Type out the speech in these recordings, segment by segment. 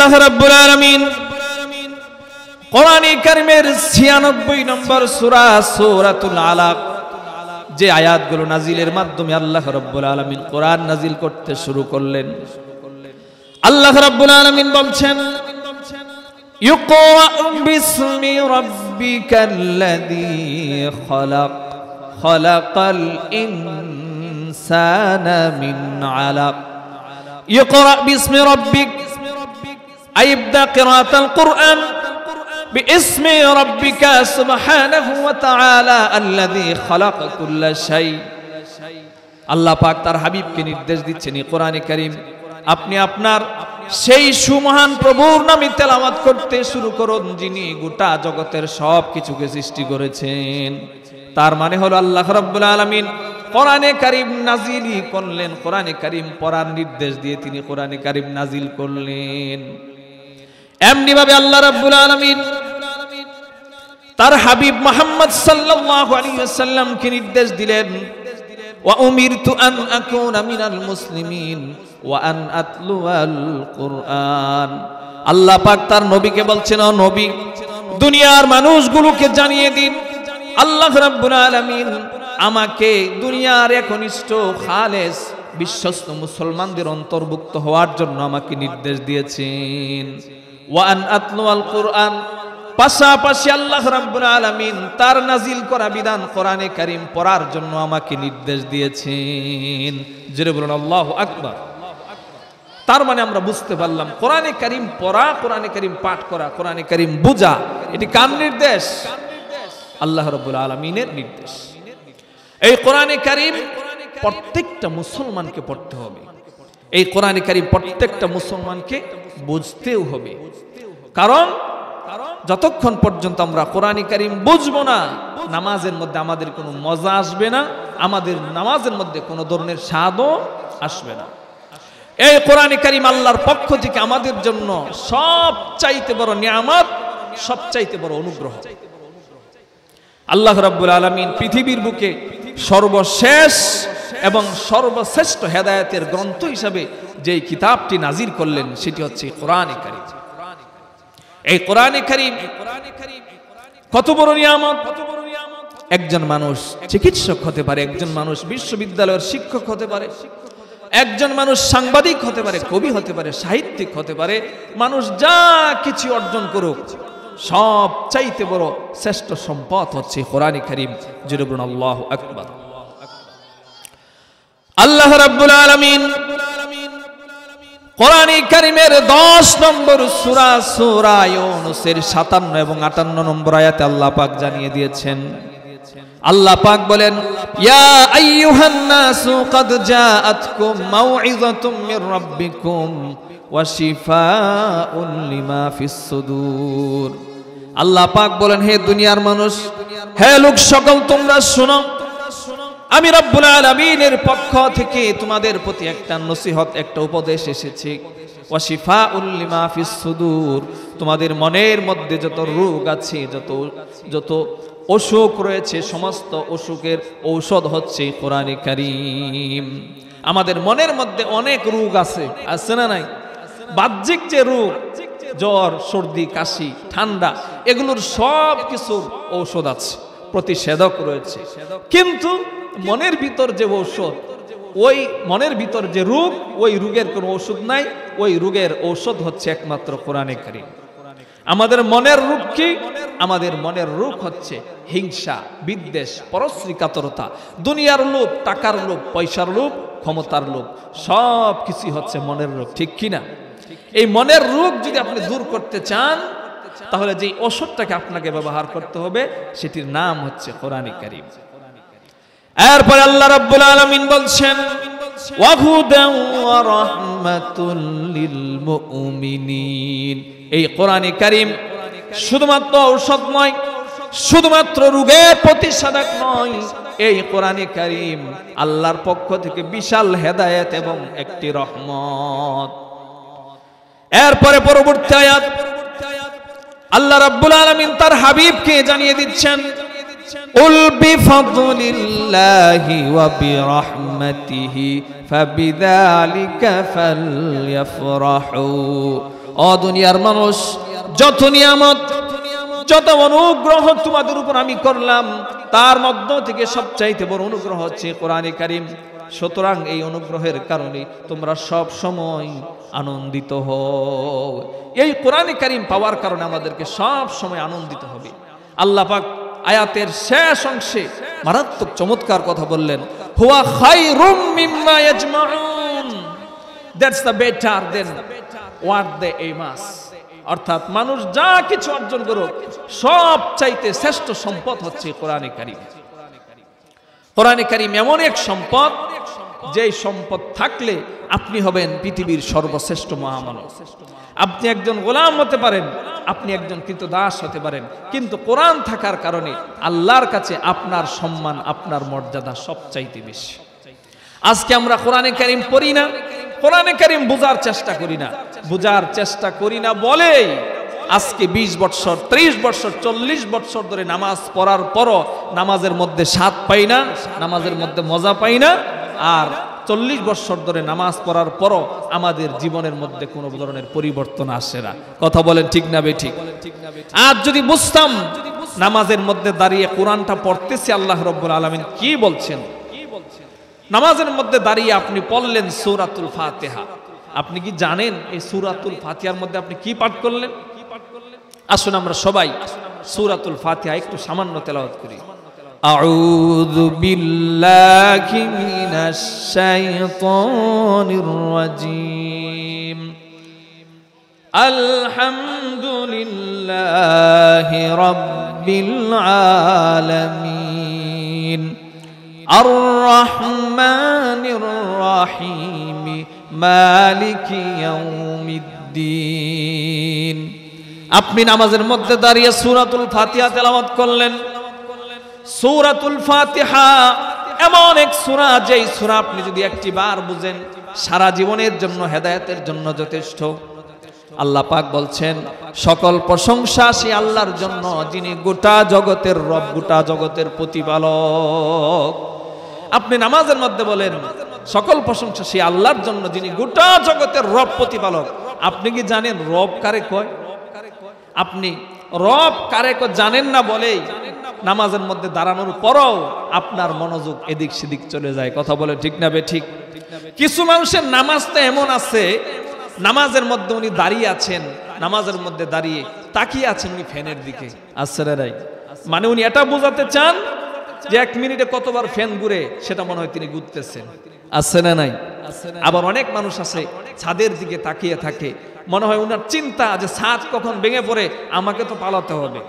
আল্লাহ রাব্বুল আলামিন কোরআনে কারীমের 96 নম্বর সূরা সূরাতুল আলাক যে আয়াতগুলো নাজিলের মাধ্যমে আল্লাহ রাব্বুল আলামিন কোরআন নাজিল করতে শুরু করলেন। আল্লাহ রাব্বুল আলামিন বলছেন, ইকরা বিসমি রাব্বিকাল্লাযী খালাক খালাকাল ইনসানা মিন আলাক। ইকরা বিসমি রাব্বিক আই ইবদা কিরাআতাল কুরআন বিইসমি রাব্বিকা সুবহানাহু ওয়া তাআলা আল্লাযী খালাকা কুল্লা শাই। আল্লাহ পাক তার হাবিবকে নির্দেশ দিচ্ছেন, এই কোরআনে কারীম আপনি আপনার সেই সুমহান প্রভুর নামে তেলাওয়াত করতে শুরু করুন, যিনি গোটা জগতের সব কিছুকে সৃষ্টি করেছেন। তার মানে হলো আল্লাহ রাব্বুল আলামিন কোরআনে কারীম নাজিলই করলেন, কোরআনে কারীম পড়ার নির্দেশ দিয়ে তিনি কোরআনে কারীম নাজিল করলেন। এমনি ভাবে আল্লাহ রাব্বুল আলামিন তার হাবিব মুহাম্মদ সাল্লাল্লাহু আলাইহি ওয়াসাল্লামকে নির্দেশ দিলেন, ওয়া উমিরতু আন আকুনা মিনাল মুসলিমিন ওয়া আন আতলুয়াল কুরআন। আল্লাহ পাক তার নবীকে বলছেন, ও নবী, দুনিয়ার মানুষগুলোকে জানিয়ে দিন আল্লাহ রাব্বুল আলামিন আমাকে দুনিয়ার একনিষ্ঠ খালেস বিশ্বস্ত মুসলমানদের অন্তর্ভুক্ত হওয়ার জন্য আমাকে নির্দেশ দিয়েছেন। ওয়া আন আতলুয়াল কুরআন, পাশাপাশি আল্লাহ রাব্বুল আলামিন তার নাজিল করা বিধান কোরআনে কারীম পড়ার জন্য আমাকে নির্দেশ দিয়েছেন। জোরে বলুন আল্লাহু আকবার। তার মানে আমরা বুঝতে পারলাম কোরআনে কারীম পড়া, কোরআনে কারীম পাঠ করা, কোরআনে কারীম বোঝা, এটি কার নির্দেশ? আল্লাহ রাব্বুল আলামিনের নির্দেশ। এই কোরআনে কারীম প্রত্যেকটা মুসলমানকে পড়তে হবে, এই কোরআনে কারীম প্রত্যেকটা মুসলমানকে বুঝতেও হবে। কারণ যতক্ষণ পর্যন্ত আমরা কোরআনে কারীম বুঝবো না, নামাজের মধ্যে আমাদের কোনো মজা আসবে না, আমাদের নামাজের মধ্যে কোনো ধরনের স্বাদও আসবে না। এই কোরআনে কারীম আল্লাহর পক্ষ থেকে আমাদের জন্য সবচাইতে বড় নিয়ামত, সবচাইতে বড় অনুগ্রহ। আল্লাহ রাব্বুল আলামিন পৃথিবীর বুকে সর্বশেষ এবং সর্বশ্রেষ্ঠ হেদায়েতের গ্রন্থ হিসাবে যেই কিতাবটি নাজিল করলেন সেটি হচ্ছে কোরআনে কারীম। এই কোরআনে কারীম কত বড় নিয়ামত! একজন মানুষ চিকিৎসক হতে পারে, একজন মানুষ বিশ্ববিদ্যালয়ের শিক্ষক হতে পারে, একজন মানুষ সাংবাদিক হতে পারে, কবি হতে পারে, সাহিত্যিক হতে পারে। মানুষ যা কিছু অর্জন করুক, সব চাইতে বড় শ্রেষ্ঠ সম্পদ হচ্ছে কোরআনে কারীম। জোরে বলুন আল্লাহু আকবার। আল্লাহ রাব্বুল আলামিন কোরআনে কারীমের 10 নম্বর সূরা সূরা ইউনূসের 57 এবং 58 নম্বর আয়াতে আল্লাহ পাক জানিয়ে দিয়েছেন। আল্লাহ পাক বলেন, ইয়া আইয়ুহান নাসু ক্বাদ জাআতকুম মাউইযাতুম মির রাব্বিকুম ওয়া শিফাউন লিমা ফিস সুদূর। আল্লাহ পাক বলেন, হে দুনিয়ার মানুষ, হে লোক সকল, তোমরা শোনো, আমি রব্বুল আলামিনের পক্ষ থেকে তোমাদের প্রতি একটা নসিহত, একটা উপদেশ এসেছে। ওয়া শিফাউল লিমা ফিস সুদূর, তোমাদের মনের মধ্যে যত রোগ আছে, যত অসুখ রয়েছে, সমস্ত অসুখের ঔষধ হচ্ছে কোরআনে কারীম। আমাদের মনের মধ্যে অনেক রোগ আছে, আছে না নাই? বাহ্যিক যে রোগ, জ্বর, সর্দি, কাশি, ঠান্ডা, এগুলোর সব কিছুর ঔষধ আছে, প্রতিষেধক রয়েছে। কিন্তু মনের ভিতর যে ঔষধ, ওই মনের ভিতর যে রোগ, ওই রোগের কোনো ওষুধ নাই। ওই রোগের ঔষধ হচ্ছে একমাত্র কোরআনে কারীম। আমাদের মনের রোগ কি? আমাদের মনের রোগ হচ্ছে হিংসা, বিদ্বেষ, পরশ্রী কাতরতা, দুনিয়ার লোভ, টাকার লোভ, পয়সার লোভ, ক্ষমতার লোভ, সব কিছু হচ্ছে মনের রোগ। ঠিক কিনা? এই মনের রোগ যদি আপনি দূর করতে চান, তাহলে যে ওষুধটাকে আপনাকে ব্যবহার করতে হবে সেটির নাম হচ্ছে কোরআনে কারীম। এরপর আল্লাহ রাব্বুল আলামিন বলছেন, ওয়া হুদান ওয়া রাহমাতুল লিল মুমিনিন। এই কোরআনে কারীম শুধুমাত্র ঔষধ নয়, শুধুমাত্র রোগের প্রতিষেধক নয়, এই কোরআনে কারীম আল্লাহর পক্ষ থেকে বিশাল হেদায়েত এবং একটি রহমত। এরপরে পরবর্তী আয়াত আল্লাহ রাব্বুল আলামিন তার হাবিবকে জানিয়ে দিচ্ছেন, উল বিফাদলিল্লাহি ওয়া বিরহমাতিহি ফাবিযালিকা ফালইফরাহু ও দুনিয়ার মানুষ, যত নিয়ামত, যত অনুগ্রহ তোমাদের উপর আমি করলাম, তার মধ্য থেকে সবচাইতে বড় অনুগ্রহ হচ্ছে কোরআনে কারীম। সুতরাং এই অনুগ্রহের কারণে তোমরা সব সময় আনন্দিত হও। এই কোরআনে কারীম পাওয়ার কারণে আমাদেরকে সব সময় আনন্দিত হবে। আল্লাহ পাক আয়াতের শেষ অংশে মারাত্মক চমৎকার কথা বললেন, হুয়া খায়রুম মিম্মা ইয়াজমাউন, that's the better than what they amass. অর্থাৎ মানুষ যা কিছু অর্জন করুক, সব চাইতে শ্রেষ্ঠ সম্পদ হচ্ছে কোরআনে কারীম। কোরআনে কারীম এমন এক সম্পদ, যেই সম্পদ থাকলে আপনি হবেন পৃথিবীর সর্বশ্রেষ্ঠ মহামানব। আপনি একজন গোলাম হতে পারেন, আপনি একজন কৃতদাস হতে পারেন, কিন্তু কোরআন থাকার কারণে আল্লাহর কাছে আপনার সম্মান, আপনার মর্যাদা সবচাইতে বেশি। আজকে আমরা কোরআনে কারীম পড়ি না, কোরআনে কারীম বোঝার চেষ্টা করি না। বোঝার চেষ্টা করি না বলেই আজকে 20 বছর, 30 বছর, 40 বছর ধরে নামাজ পড়ার পরও নামাজের মধ্যে স্বাদ পাই না, নামাজের মধ্যে মজা পাই না। আর 40 বছর ধরে নামাজ পড়ার পরও আমাদের জীবনের মধ্যে কোনো ধরনের পরিবর্তন আসে না। কথা বলেন ঠিক না বেঠিক? আর যদি বুঝতাম নামাজের মধ্যে দাঁড়িয়ে কোরআনটা পড়তেছি আল্লাহ রাব্বুল আলামিন কি বলছেন। নামাজের মধ্যে দাঁড়িয়ে আপনি পড়লেন সূরাতুল ফাতিহা, আপনি কি জানেন এই সূরাতুল ফাতিহার মধ্যে আপনি কি পাঠ করলেন? আসুন আমরা সবাই সূরাতুল ফাতিহা একটু সামান্য তেলাওয়াত করি। আউযু বিল্লাহি মিনাশ শাইতানির রাজীম। আলহামদুলিল্লাহি রাব্বিল আলামিন। আর-রাহমানির রাহিম। মালিকি ইয়াউমিদ্দিন। আপনি নামাজের মধ্যে দাঁড়িয়ে সূরাতুল ফাতিহা তেলাওয়াত করলেন। সূরাতুল ফাতিহা এমন এক সূরা, যেই সূরা আপনি যদি একটি বার বুঝেন সারা জীবনের জন্য, হেদায়েতের জন্য যথেষ্ট। আল্লাহ পাক বলছেন, সকল প্রশংসা সেই আল্লাহর জন্য, যিনি গোটা জগতের রব, গোটা জগতের প্রতিপালক। আপনি নামাজের মধ্যে বলেন, সকল প্রশংসা সেই আল্লাহর জন্য, যিনি গোটা জগতের রব, প্রতিপালক। আপনি কি জানেন রব কারে কয়? আপনি রব কারে কয় জানেন না বলেই নামাজের মধ্যে দাঁড়ানোর পরও আপনার মনোযোগ এদিক সেদিক চলে যায়। কথা বলে ঠিক না বেঠিক? কিছু মানুষের নামাজটা এমন আছে, নামাজের মধ্যে উনি দাঁড়িয়ে আছেন, নামাজের মধ্যে দাঁড়িয়ে তাকিয়ে আছেন উনি ফ্যানের দিকে। আসলে রাই, মানে উনি এটা বোঝাতে চান যে 1 মিনিটে কতবার ফ্যান ঘুরে সেটা মনে হয় তিনি ঘুরতেছেন। আছে না নাই? আবার অনেক মানুষ আছে ছাদের দিকে তাকিয়ে থাকে, মনে হয় উনার চিন্তা যে ছাদ কখন ভেঙে পড়ে, আমাকে তো পালাতে হবে।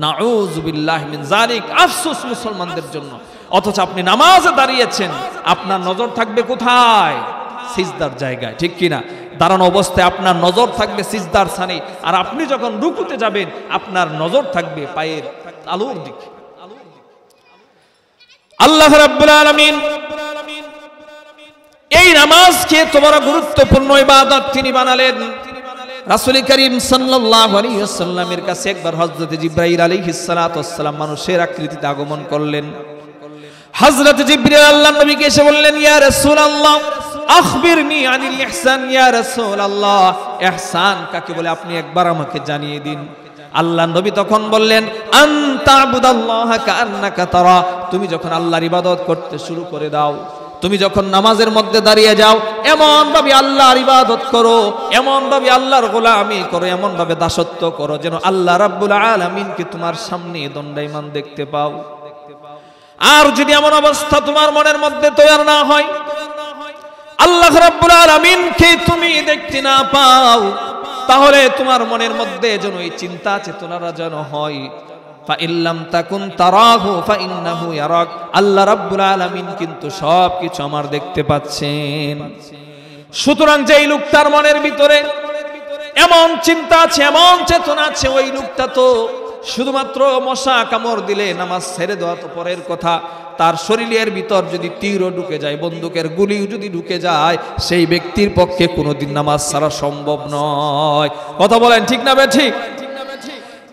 নাউযুবিল্লাহি মিন যালিক। আফসোস মুসলমানদের জন্য। অথচ আপনি নামাজে দাঁড়িয়েছেন, আপনার নজর থাকবে কোথায়? সিজদার জায়গায়, ঠিক কিনা? দাঁড়ানো অবস্থায় আপনার নজর থাকবে সিজদার স্থানে, আর আপনি যখন রুকুতে যাবেন আপনার নজর থাকবে পায়ের তালুর দিকে। আল্লাহ রাব্বুল আলামিন এই নামাজকে তোমার গুরুত্বপূর্ণ ইবাদত তিনি বানালেন। রাসূল করিম সাল্লাল্লাহু আলাইহি ওয়াসাল্লামের কাছে একবার হযরত জিবরাইল আলাইহিস সালাতু ওয়াস সালাম মানুষের আকৃতিতে আগমন করলেন। হযরত জিবরাইল আল্লাহর নবীকে এসে বললেন, ইয়া রাসূলুল্লাহ আখবিরনি আনিল ইহসান। ইয়া রাসূলুল্লাহ, ইহসান কাকে বলে আপনি একবার আমাকে জানিয়ে দিন। আল্লাহর নবী তখন বললেন, আনতা আবুদাল্লাহা কাআন্নাকা তারা। তুমি যখন আল্লাহর ইবাদত করতে শুরু করে দাও, তুমি যখন নামাজের মধ্যে দাঁড়িয়ে যাও, এমন ভাবে আল্লাহর ইবাদত করো, এমন ভাবে আল্লাহর গোলামি করো, এমন ভাবে দাসত্ব করো যেন আল্লাহ রাব্বুল আলামিনকে তোমার সামনে দণ্ডায়মান দেখতে পাও। আর যদি এমন অবস্থা তোমার মনের মধ্যে তৈরি না হয়, আল্লাহ রাব্বুল আলামিনকে তুমি দেখতে না পাও, তাহলে তোমার মনের মধ্যে যেন এই চিন্তা চেতনারা যেন হয়, ফাইল্লাম তাকুন তারাহু ফাইন্নাহু ইয়ারাক। আল্লাহ রাব্বুল আলামিন কিন্তু সবকিছু আমার দেখতে পাচ্ছেন। সুতরাং যেই লোকটার মনের ভিতরে এমন চিন্তা আছে, এমন চেতনা আছে, ওই লোকটা তো শুধুমাত্র মশা কামড় দিলে নামাজ ছেড়ে দেওয়া তো পরের কথা, তার শরীরের ভিতর যদি তীরও ঢুকে যায়, বন্দুকের গুলিও যদি ঢুকে যায়, সেই ব্যক্তির পক্ষে কোনোদিন নামাজ ছাড়া সম্ভব নয়। কথা বলেন ঠিক না বেঠিক?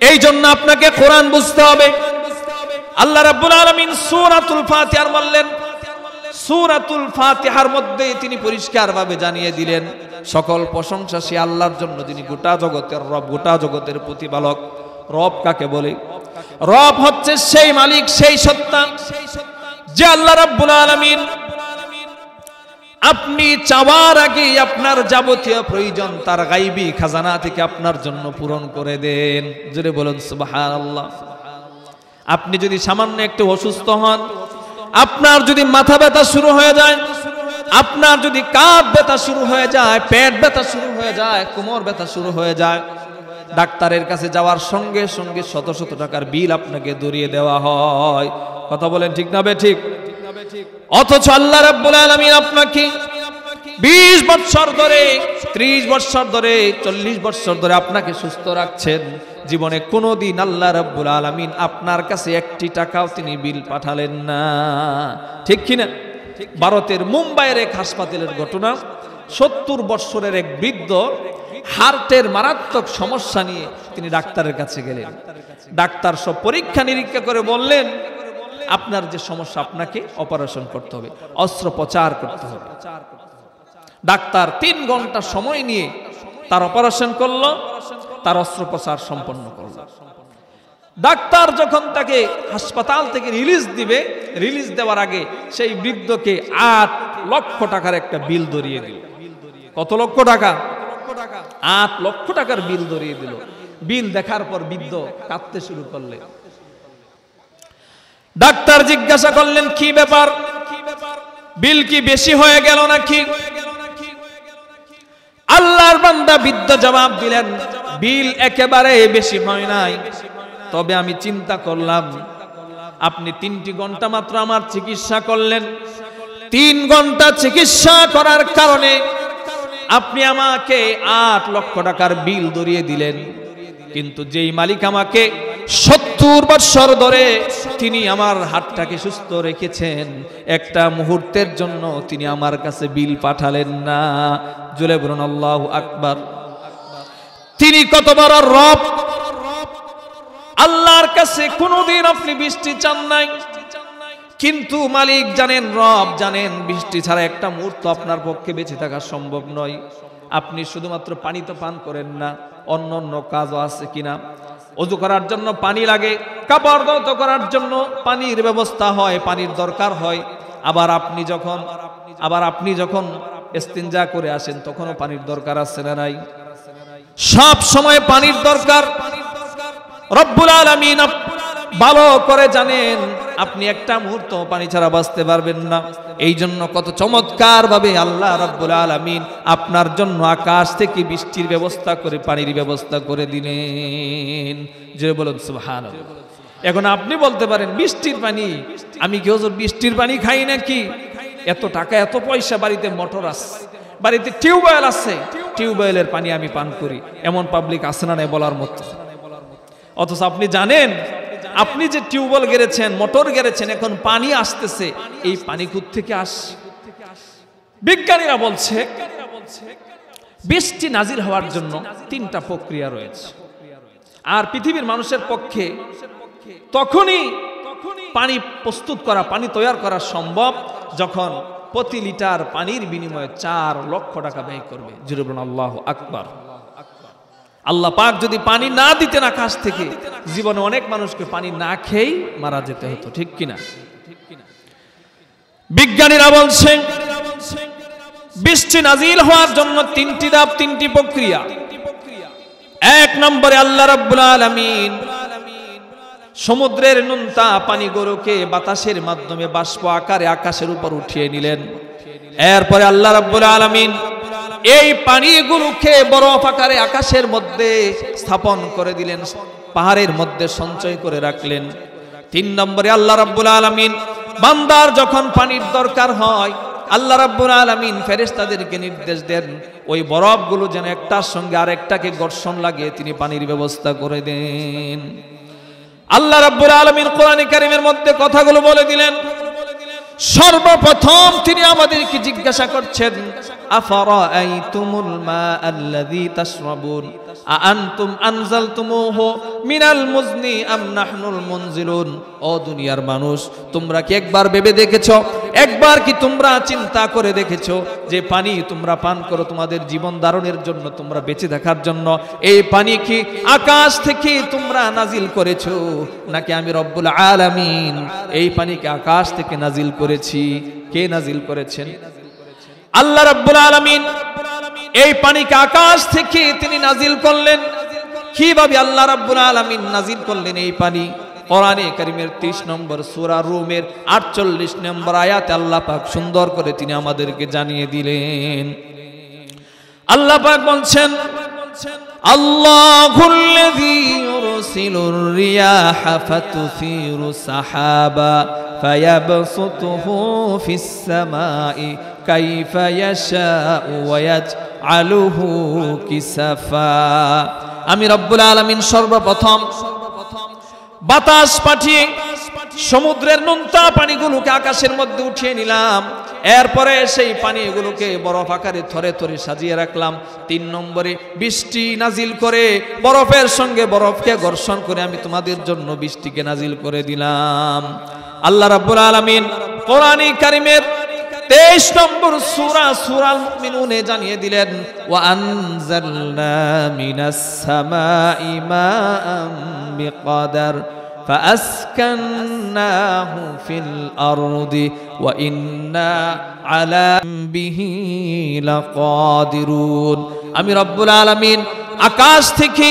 এই জন্য আপনাকে কোরআন বুঝতে হবে। আল্লাহ রাব্বুল আলামিন সূরাতুল ফাতিহার বললেন, সূরাতুল ফাতিহার মধ্যে তিনি পরিষ্কারভাবে জানিয়ে দিলেন সকল প্রশংসা সে আল্লাহর জন্য, যিনি গোটা জগতের রব, গোটা জগতের প্রতিপালক। রব কাকে বলে? রব হচ্ছে সেই মালিক, সেই সত্তা যে আল্লাহ রাব্বুল আলামিন আপনি চাওয়ার আগে আপনার যাবতীয় প্রয়োজন তার গায়বী খাজানা থেকে আপনার জন্য পূরণ করে দেন। জোরে বলুন সুবহানাল্লাহ। আপনি যদি সামান্য একটু অসুস্থ হন, আপনার যদি মাথা ব্যথা শুরু হয়ে যায়, আপনার যদি কাঁধ ব্যথা শুরু হয়ে যায়, পেট ব্যথা শুরু হয়ে যায়, কোমর ব্যথা শুরু হয়ে যায়, ডাক্তারের কাছে যাওয়ার সঙ্গে সঙ্গে শত শত টাকার বিল আপনাকে ধরিয়ে দেওয়া হয়। কথা বলেন ঠিক না বেঠিক? অথচ আল্লাহ রাব্বুল আলামিন আপনাকে 20 বছর ধরে, 30 বছর ধরে, 40 বছর ধরে আপনাকে সুস্থ রাখছেন। জীবনে কোনোদিন আল্লাহ রাব্বুল আলামিন আপনার কাছে একটি টাকাও তিনি বিল পাঠালেন না। ঠিক কিনা? ভারতের মুম্বাইয়ের এক হাসপাতালের ঘটনা। 70 বছরের এক বৃদ্ধ হার্টের মারাত্মক সমস্যা নিয়ে তিনি ডাক্তারের কাছে গেলেন। ডাক্তার সব পরীক্ষা নিরীক্ষা করে বললেন, আপনার যে সমস্যা, আপনাকে অপারেশন করতে হবে, অস্ত্রোপচার করতে হবে। ডাক্তার 3 ঘন্টা সময় নিয়ে তার অপারেশন করলো, তার অস্ত্রোপচার সম্পন্ন করলো। ডাক্তার যখন তাকে হাসপাতাল থেকে রিলিজ দিবে, রিলিজ দেওয়ার আগে সেই বৃদ্ধকে 8 লক্ষ টাকার একটা বিল ধরিয়ে দিল। কত লক্ষ টাকা? 8 লক্ষ টাকার বিল ধরিয়ে দিল। বিল দেখার পর বৃদ্ধ কাঁদতে শুরু করলেন। ডাক্তার জিজ্ঞাসা করলেন, কি ব্যাপার, বিল কি বেশি হয়ে গেল নাকি? আল্লাহর বান্দা বৃদ্ধ জবাব দিলেন, বিল একেবারে বেশি হয় নাই, তবে আমি চিন্তা করলাম আপনি 3টি ঘন্টা মাত্র আমার চিকিৎসা করলেন। 3 ঘন্টা চিকিৎসা করার কারণে আপনি আমাকে 8 লক্ষ টাকার বিল ধরিয়ে দিলেন। কিন্তু যেই মালিক আমাকে 70 বছর ধরে তিনি আমার হাতটাকে সুস্থ রেখেছেন, একটা মুহূর্তের জন্য তিনি আমার কাছে বিল পাঠালেন না। জোরে বলুন আল্লাহু আকবার। তিনি কত বড় রব! আল্লাহর কাছে কোনোদিন আপনি বৃষ্টি চান নাই, কিন্তু মালিক জানেন, রব জানেন, বৃষ্টি ছাড়া একটা মুহূর্ত আপনার পক্ষে বেঁচে থাকা সম্ভব নয়। আপনি শুধুমাত্র পানি তো পান করেন না, অন্য অন্য কাজও আছে কিনা? ওযু করার জন্য পানি লাগে, কাপড় ধৌত করার জন্য পানির ব্যবস্থা হয়, পানির দরকার হয়। আবার আপনি যখন ইস্তিনজা করে আসেন তখনও পানির দরকার আছে না নাই? সব সময় পানির দরকার। রব্বুল আলামিন ভালো করে জানেন আপনি একটা মুহূর্ত পানি ছাড়া বাঁচতে পারবেন না। এই জন্য কত চমৎকার ভাবে আল্লাহ রাব্বুল আলামিন আপনার জন্য আকাশ থেকে বৃষ্টির ব্যবস্থা করে, পানির ব্যবস্থা করে দিলেন। যে বলুন সুবহানাল্লাহ। এখন আপনি বলতে পারেন, বৃষ্টির পানি, আমি কি হুজুর বৃষ্টির পানি খাই নাকি? এত টাকা এত পয়সা, বাড়িতে মোটর আছে, বাড়িতে টিউবওয়েল আছে, টিউবওয়েলের পানি আমি পান করি, এমন পাবলিক আছে না নাই বলার মতো? অথচ আপনি জানেন, আপনি যে টিউবওয়েল গেড়েছেন, মোটর গেড়েছেন, এখন পানি আসতেছে, এই পানি কোথা থেকে আসে? বিজ্ঞানীরা বলছে বৃষ্টি নাজিল হওয়ার জন্য 3টা প্রক্রিয়া রয়েছে। আর পৃথিবীর মানুষের পক্ষে তখনই পানি প্রস্তুত করা, পানি তৈরি করা সম্ভব যখন প্রতি লিটার পানির বিনিময়ে 4 লক্ষ টাকা ব্যয় করবে। জোরে বলুন আল্লাহু আকবার। আল্লাহ পাক যদি পানি না দিতেন আকাশ থেকে, জীবনে অনেক মানুষকে পানি না খেয়েই মারা যেতে হতো। ঠিক কিনা? বিজ্ঞানীরা বলছেন বৃষ্টি নাজিল হওয়ার জন্য 3টি ধাপ, 3টি প্রক্রিয়া। 1 নম্বরে আল্লাহ রাব্বুল আলামিন সমুদ্রের নোনতা পানিগুলোকে বাতাসের মাধ্যমে বাষ্প আকারে আকাশের উপর উঠিয়ে নিলেন। এরপরে আল্লাহ রাব্বুল আলামিন এই পানিগুলোকে বরফ আকারে আকাশের মধ্যে স্থাপন করে দিলেন, পাহাড়ের মধ্যে সঞ্চয় করে রাখলেন। 3 নম্বরে আল্লাহ রাব্বুল আলামিন বান্দার যখন পানির দরকার হয়, আল্লাহ রাব্বুল আলামিন ফেরেশতাদেরকে নির্দেশ দেন ওই বরফগুলো যেন একটার সঙ্গে আরেকটাকে ঘর্ষণ লাগিয়ে তিনি পানির ব্যবস্থা করে দেন। আল্লাহ রাব্বুল আলামিন কোরআনে কারীমের মধ্যে কথাগুলো বলে দিলেন। সর্বপ্রথম তিনি আমাদেরকে জিজ্ঞাসা করছেন, আফারাআইতুমুল মা আল্লাযী তাশরাবুন আআনতুম আনজালতুমুহু মিনাল মুজনি আম নাহনুল মুনজিলুন। ও দুনিয়ার মানুষ, তোমরা কি একবার ভেবে দেখেছো, একবার কি তোমরা চিন্তা করে দেখেছো যে পানি তোমরা পান করো তোমাদের জীবন ধারণের জন্য, তোমরা বেঁচে থাকার জন্য, এই পানি কি আকাশ থেকে তোমরা নাজিল করেছো নাকি আমি রব্বুল আলামিন এই পানিকে আকাশ থেকে নাজিল করেছি? কে নাজিল করেছেন? আল্লাহ রাব্বুল আলামিন এই পানিকে আকাশ থেকে তিনি নাজিল করলেন। কিভাবে আল্লাহ রাব্বুল আলামিন নাজিল করলেন এই পানি? কোরআনে কারীমের 30 নম্বর সূরা রুমের 48 নম্বর আয়াতে আল্লাহ পাক সুন্দর করে তিনি আমাদেরকে জানিয়ে দিলেন। আল্লাহ পাক বলছেন, আল্লাহুল্লাযী ইউরসিলুর রিয়াহা ফাতুসিরু সাহাবা ফায়াবসুতুহু ফিস সামাই কাইফা ইয়াশাউ ওয়া ইয়াজআলুহু কিসাফা। আমি রব্বুল আলামিন সর্বপ্রথম বাতাস পাঠিয়ে সমুদ্রের নোনতা পানিগুলোকে আকাশের মধ্যে উঠিয়ে নিলাম। এরপরে সেই পানিগুলোকে বরফ আকারে থরে থরে সাজিয়ে রাখলাম। 3 নম্বরে বৃষ্টি নাজিল করে বরফের সঙ্গে বরফকে ঘর্ষণ করে আমি তোমাদের জন্য বৃষ্টিকে নাজিল করে দিলাম। আল্লাহ রাব্বুল আলামিন কোরআনে কারীমের 23 নম্বর সূরা সূরাল মুমিনুনে জানিয়ে দিলেন, ওয়া আনজালনা মিনাস সামাই মাআন বিকদার ফাআসকান্নাহু ফিল আরদি ওয়া ইন্না আলা বিহি লাকাদিরুন। আমি রব্বুল আলামিন আকাশ থেকে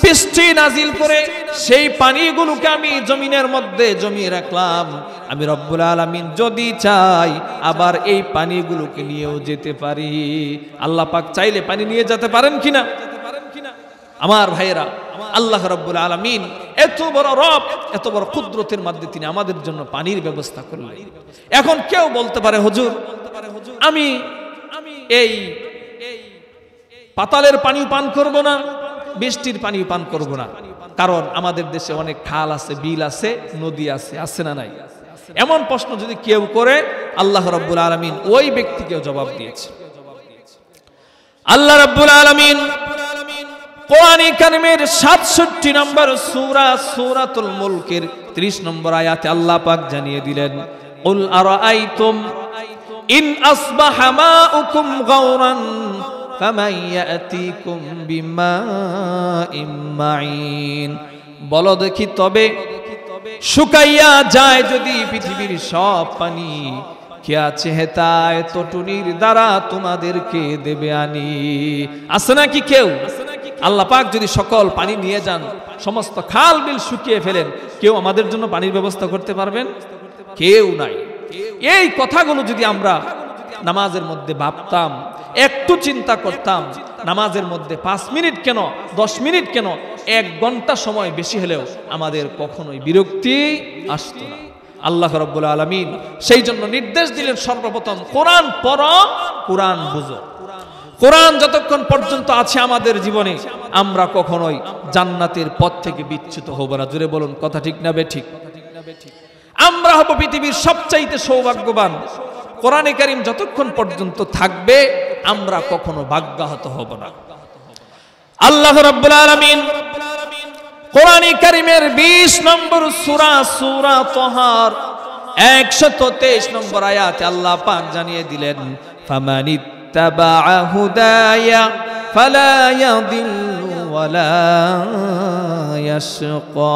বৃষ্টি নাজিল করে সেই পানিগুলোকে আমি জমিনের মধ্যে জমিয়ে রাখলাম। আমি রব্বুল আলামিন যদি চাই আবার এই পানিগুলোকে নিয়েও যেতে পারি। আল্লাহ পাক চাইলে পানি নিয়ে যেতে পারেন কিনা? আমার ভাইয়েরা, আল্লাহ রাব্বুল আলামিন এত বড় রব, এত বড় কুদরতের মধ্যে তিনি আমাদের জন্য পানির ব্যবস্থা করলেন। এখন কেউ বলতে পারে, হুজুর আমি এই পাতালের পানি পান করব না, বৃষ্টির পানি পান করব না, কারণ আমাদের দেশে অনেক খাল আছে, বিল আছে, নদী আছে, আছে না নাই? এমন প্রশ্ন যদি কেউ করে, আল্লাহ রাব্বুল আলামিন ওই ব্যক্তিকে জবাব দিয়েছে। আল্লাহ রাব্বুল আলামিন কোরআনে কারীমের 67 নম্বর সূরা সূরাতুল মুলকের 30 নম্বর আয়াতে আল্লাহ পাক জানিয়ে দিলেন, কুল আরাআইতুম ইন আসবাহা মাউকুম গাওরান ফামান ইয়াতিকুম বিমাইম মাইন। বলো দেখি, তবে শুকাইয়া যায় যদি পৃথিবীর সব পানি, কে আছে হেতায় তটুনির দ্বারা তোমাদেরকে দেবে আনি? আছে নাকি কেউ? আল্লাহ পাক যদি সকল পানি নিয়ে যান, সমস্ত খাল বিল শুকিয়ে ফেলেন, কেউ আমাদের জন্য পানির ব্যবস্থা করতে পারবেন? কেউ নাই। এই কথাগুলো যদি আমরা নামাজের মধ্যে ভাবতাম, একটু চিন্তা করতাম, নামাজের মধ্যে 5 মিনিট কেন, 10 মিনিট কেন, 1 ঘন্টা সময় বেশি হলেও আমাদের কখনোই বিরক্তি আসতো না। আল্লাহ রাব্বুল আলামিন সেই জন্য নির্দেশ দিলেন, সর্বপ্রথম কোরআন পড়ো, কোরআন বুঝো। কোরআন যতক্ষণ পর্যন্ত আছে আমাদের জীবনে, আমরা কখনোই জান্নাতের পথ থেকে বিচ্যুত হব না। জোরে বলুন, কথা ঠিক না বেঠিক? আমরা হব পৃথিবীর সবচাইতে সৌভাগ্যবান। কোরআনে কারীম যতক্ষণ পর্যন্ত থাকবে, আমরা কখনো ভাগ্যাহত হব না। আল্লাহ রাব্বুল আলামিন কোরআনে কারীমের 20 নম্বর সূরা সূরা তাহার 123 নম্বর আয়াতে আল্লাহ পাক জানিয়ে দিলেন, ফামানিত্তাবা'a হুদায়া ফালা ইয়াদিল্লু ওয়ালা ইয়াশকা।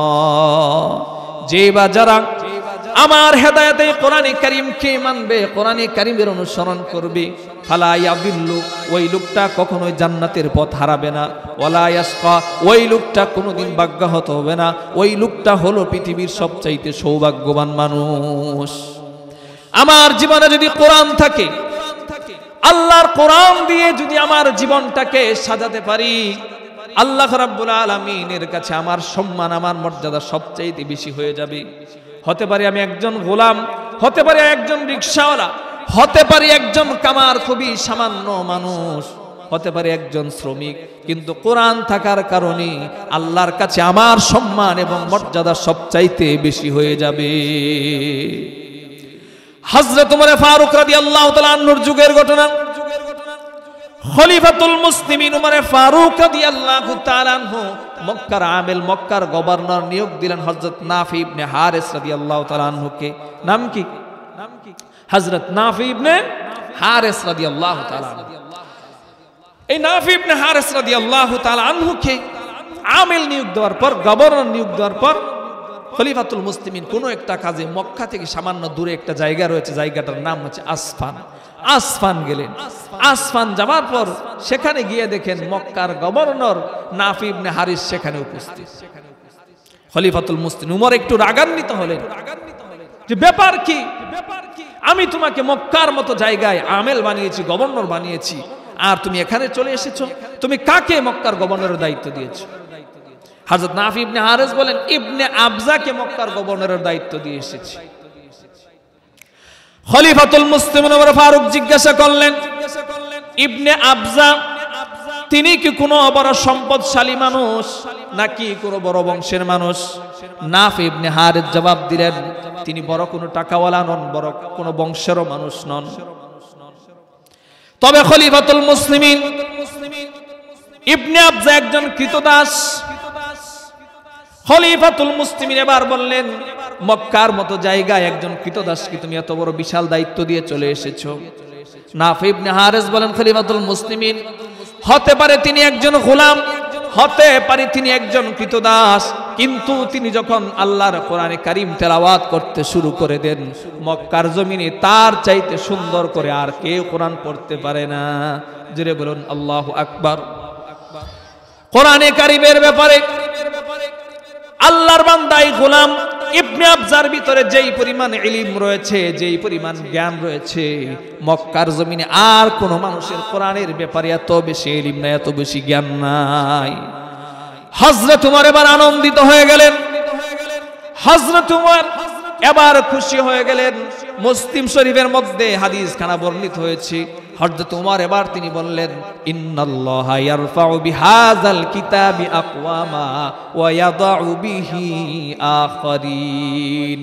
যে বা যারা আমার হেদায়েতে কোরআনে কারীমকে মানবে, কোরআনে কারীমের অনুসরণ করবে, ফালা ইয়াদিল্লু, ওই লোকটা কখনোই জান্নাতের পথ হারাবে না, ওয়ালা ইয়াশকা, ওই লোকটা কোনোদিন ভাগ্যাহত হবে না। ওই লোকটা হলো পৃথিবীর সবচাইতে সৌভাগ্যবান মানুষ। আমার জীবনে যদি কোরআন থাকে, আল্লাহর কোরআন দিয়ে যদি আমার জীবনটাকে সাজাতে পারি, আল্লাহ রাব্বুল আলামিনের কাছে আমার সম্মান, আমার মর্যাদা সবচাইতে বেশি হয়ে যাবে। হতে পারে আমি একজন গোলাম, হতে পারে একজন রিকশাওয়ালা, হতে পারে একজন কামার, খুবই সামান্য মানুষ, হতে পারে একজন শ্রমিক, কিন্তু কোরআন থাকার কারণে আল্লাহর কাছে আমার সম্মান এবং মর্যাদা সবচাইতে বেশি হয়ে যাবে। হযরত ওমর ফারুক রাদিয়াল্লাহু তাআলা আনহুর যুগের ঘটনা। খলিফাতুল মুসলিমিন উমর ফারুক রাদিয়াল্লাহু তাআলা আনহু মক্কার আমিল, মক্কার গভর্নর নিয়োগ দিলেন হযরত নাফি ইবনে হারিস রাদিয়াল্লাহু তাআলা আনহুকে। নাম কি? হযরত নাফি ইবনে হারিস রাদিয়াল্লাহু তাআলা আনহু। এই নাফি ইবনে হারিস রাদিয়াল্লাহু তাআলা আনহুকে আমিল নিয়োগ দেওয়ার পর, গভর্নর নিয়োগ দেওয়ার পর খলিফাতুল মুসলিমিন কোন একটা কাজে মক্কা থেকে সামান্য দূরে একটা জায়গা রয়েছে, জায়গাটার নাম হচ্ছে আসফান। আসফান গেলেন। আসফান যাওয়ার পর সেখানে গিয়ে দেখেন মক্কার গভর্নর নাফি ইবনে হারিস সেখানে উপস্থিত। খলিফাতুল মুসলিম উমর একটু রাগান্বিত হলেন যে ব্যাপার কি, আমি তোমাকে মক্কার মতো জায়গায় আমেল বানিয়েছি, গভর্নর বানিয়েছি, আর তুমি এখানে চলে এসেছো, তুমি কাকে মক্কার গভর্নরের দায়িত্ব দিয়েছো? হযরত নাফি ইবনে হারিস বলেন, ইবনে আবজাকে মক্কার গভর্নরের দায়িত্ব দিয়ে এসেছি। খলিফাতুল মুসলিমিন ওমর ফারুক জিজ্ঞাসা করলেন, ইবনে আবজা তিনি কি কোনো বড় সম্পদশালী মানুষ নাকি কোনো বড় বংশের মানুষ? নাফি ইবনে হারিস জবাব দিলেন, তিনি বড় কোনো টাকাওয়ালা নন, বড় কোনো বংশেরও মানুষ নন। তবে খলিফাতুল মুসলিমিন ইবনে আবজা একজন কৃতদাস। খলিফাতুল মুসলিমিন এবার বললেন, মক্কার মতো জায়গায় একজন কৃতদাসকে তুমি এত বড় বিশাল দায়িত্ব দিয়ে চলে এসেছো। নাফি ইবনে হারিস বলেন, খলিফাতুল মুসলিমিন হতে পারে তিনি একজন গোলাম, হতে পারে তিনি একজন কৃতদাস, কিন্তু তিনি যখন আল্লাহর কোরআনে কারীম তেলাওয়াত করতে শুরু করে দেন, মক্কার জমিনে তার চাইতে সুন্দর করে আর কেউ কোরআন পড়তে পারে না। জোরে বলুন আল্লাহু আকবার। কোরআনে কারীমের ব্যাপারে আল্লাহর বান্দাই গোলাম ইবনে আবজার ভিতরে যেই পরিমাণ ইলম রয়েছে, যেই পরিমাণ জ্ঞান রয়েছে, মক্কার জমিনে আর কোন মানুষের কোরআনের ব্যাপারে এত বেশি ইলম নাই, এত বেশি জ্ঞান নাই। হযরত ওমর এবার আনন্দিত হয়ে গেলেন। হযরত ওমর এবার খুশি হয়ে গেলেন। মুসলিম শরীফের মধ্যে হাদিস খানা বর্ণিত হয়েছে। হযরত ওমর এবার তিনি বললেন, ইন্নাল্লাহা ইয়ারফাউ বিহাযাল কিতাবি আকওয়ামা ওয়া ইয়াদাউ বিহি আখারিন।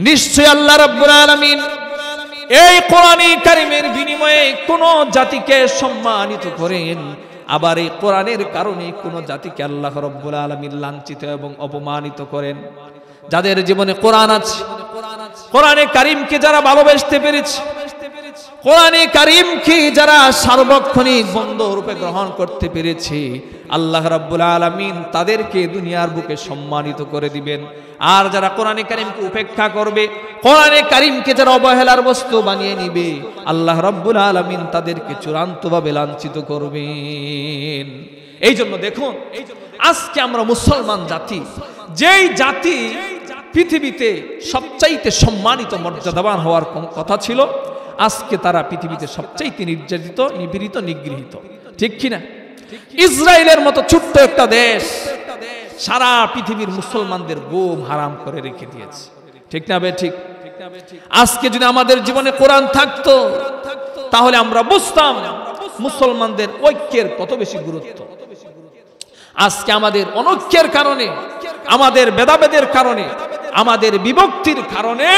নিশ্চয় আল্লাহ রাব্বুল আলামিন এই কোরআনে কারীমের বিনিময়ে কোন জাতিকে সম্মানিত করেন, আবার এই কোরআনের কারণে কোন জাতিকে আল্লাহ রাব্বুল আলামিন লাঞ্ছিত এবং অপমানিত করেন। যাদের জীবনে কোরআন আছে, কোরআনে কারীমকে যারা ভালোবাসতে পেরেছে, কোরআনে কারীমকে যারা সার্বক্ষণিক বন্ধু রূপে গ্রহণ করতে পেরেছে, আল্লাহ রাব্বুল আলামিন তাদেরকে দুনিয়ার বুকে সম্মানিত করে দিবেন। আর যারা কোরআনে কারীমকে উপেক্ষা করবে, কোরআনে কারীমকে যারা অবহেলার বস্তু বানিয়ে নিবে, আল্লাহ রাব্বুল আলামিন তাদেরকে চূড়ান্তভাবে লাঞ্ছিত করবেন। এই জন্য দেখুন, আজকে আমরা মুসলমান জাতি, যেই জাতি পৃথিবীতে সবচাইতে সম্মানিত মর্যাদাবান হওয়ার কথা ছিল, আজকে তারা পৃথিবীতে সবচাইতে নির্যাতিত, নিপীড়িত, নিগৃহীত। ঠিক কিনা? ইসরায়েলের মতো ছোট্ট একটা দেশ সারা পৃথিবীর মুসলমানদের গোম হারাম করে রেখে দিয়েছে। ঠিক না বে ঠিক? আজকে যদি আমাদের জীবনে কোরআন থাকতো, তাহলে আমরা বুঝতাম মুসলমানদের ঐক্যের কত বেশি গুরুত্ব। আজকে আমাদের অনৈক্যের কারণে, আমাদের ভেদাভেদের কারণে, আমাদের বিভক্তির কারণে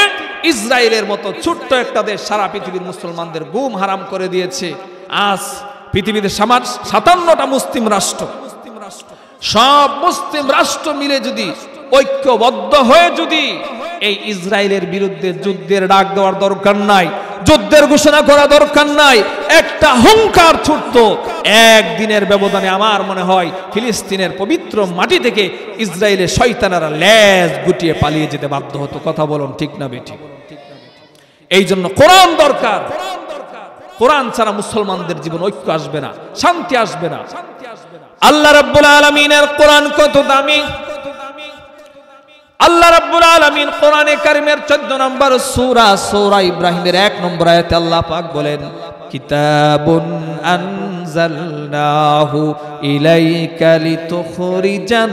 ইসরায়েলের মতো ছোট্ট একটা দেশ সারা পৃথিবীর মুসলমানদের গুম হারাম করে দিয়েছে। আজ পৃথিবীতে 57টা মুসলিম রাষ্ট্র, সব মুসলিম রাষ্ট্র মিলে যদি ঐক্যবদ্ধ হয়ে যদি এই ইসরায়েলের বিরুদ্ধে যুদ্ধের ডাক দেওয়ার দরকার নাই, যুদ্ধের ঘোষণা করা দরকার নাই, একটা হুঙ্কার ছুটতো, একদিনের ব্যবধানে আমার মনে হয় ফিলিস্তিনের পবিত্র মাটি থেকে ইসরায়েলের শয়তানেরা লেজ গুটিয়ে পালিয়ে যেতে বাধ্য হতো। কথা বলুন ঠিক না বেঠিক? এই জন্য কোরআন দরকার। কোরআন ছাড়া মুসলমানদের জীবন ঐক্য আসবে না, শান্তি আসবে না। আল্লাহ রাব্বুল আলামিনের কোরআন কত দামি! আল্লাহ রাব্বুল আলামিন কোরআনে কারীমের 14 নম্বর সূরা, সূরা ইব্রাহিমের 1 নম্বর আয়াতে আল্লাহ পাক বলেন, কিতাবুন আনজালনাহু ইলাইকা লিতুখরিজান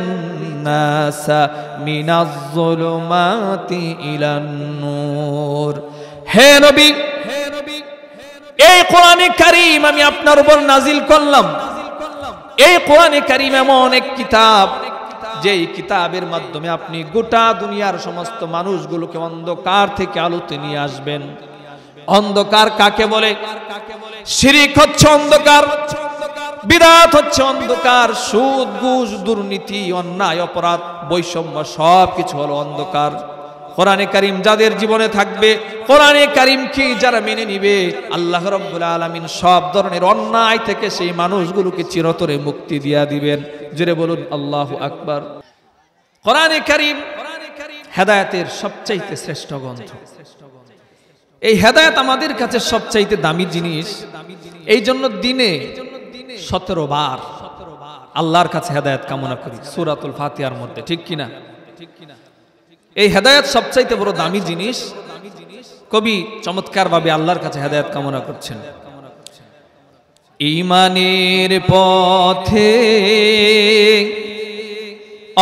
নাসা মিনাজ যুলুমাতি ইলান নূর। হে নবী, এই কোরআনে কারীম আমি আপনার উপর নাজিল করলাম। এই কোরআনে কারীম এমন এক কিতাব, যেই কিতাবের মাধ্যমে আপনি গোটা দুনিয়ার সমস্ত মানুষগুলোকে অন্ধকার থেকে আলোতে নিয়ে আসবেন। অন্ধকার কাকে বলে? শিরিক হচ্ছে অন্ধকার, বিদআত হচ্ছে অন্ধকার, সুদ ঘুষ দুর্নীতি অন্যায় অপরাধ বৈষম্য সবকিছু হলো অন্ধকার। কোরআনে কারীম যাদের জীবনে থাকবে, কোরআনে কারীম কি যারা মেনে নিবে, আল্লাহ রাব্বুল আলামিন সব ধরনের অন্যায় থেকে সেই মানুষগুলোকে চিরতরে মুক্তি দিয়া দিবেন। জোরে বলুন আল্লাহু আকবার। কোরআনে কারীম হেদায়েতের সবচাইতে শ্রেষ্ঠ গ্রন্থ। এই হেদায়েত আমাদের কাছে সবচাইতে দামি জিনিস। এই জন্য দিনে 17 বার আল্লাহর কাছে হেদায়েত কামনা করি সূরাতুল ফাতিহার মধ্যে, ঠিক কিনা? এই হেদায়েত সবচাইতে বড় দামি জিনিস। কবি চমৎকার ভাবে আল্লাহর কাছে হেদায়েত কামনা করছেন। ঈমানের পথে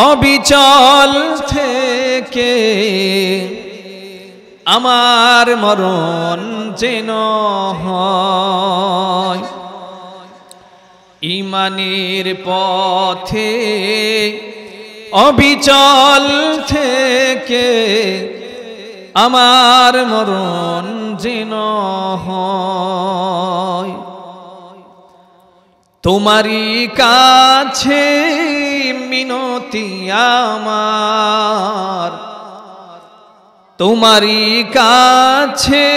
অবিচল থেকে আমার মরণ যেন হয়। ঈমানের পথে অবিচল থেকে আমার মরণ যেন হয়। তোমারই কাছে মিনতি আমার, তোমারই কাছে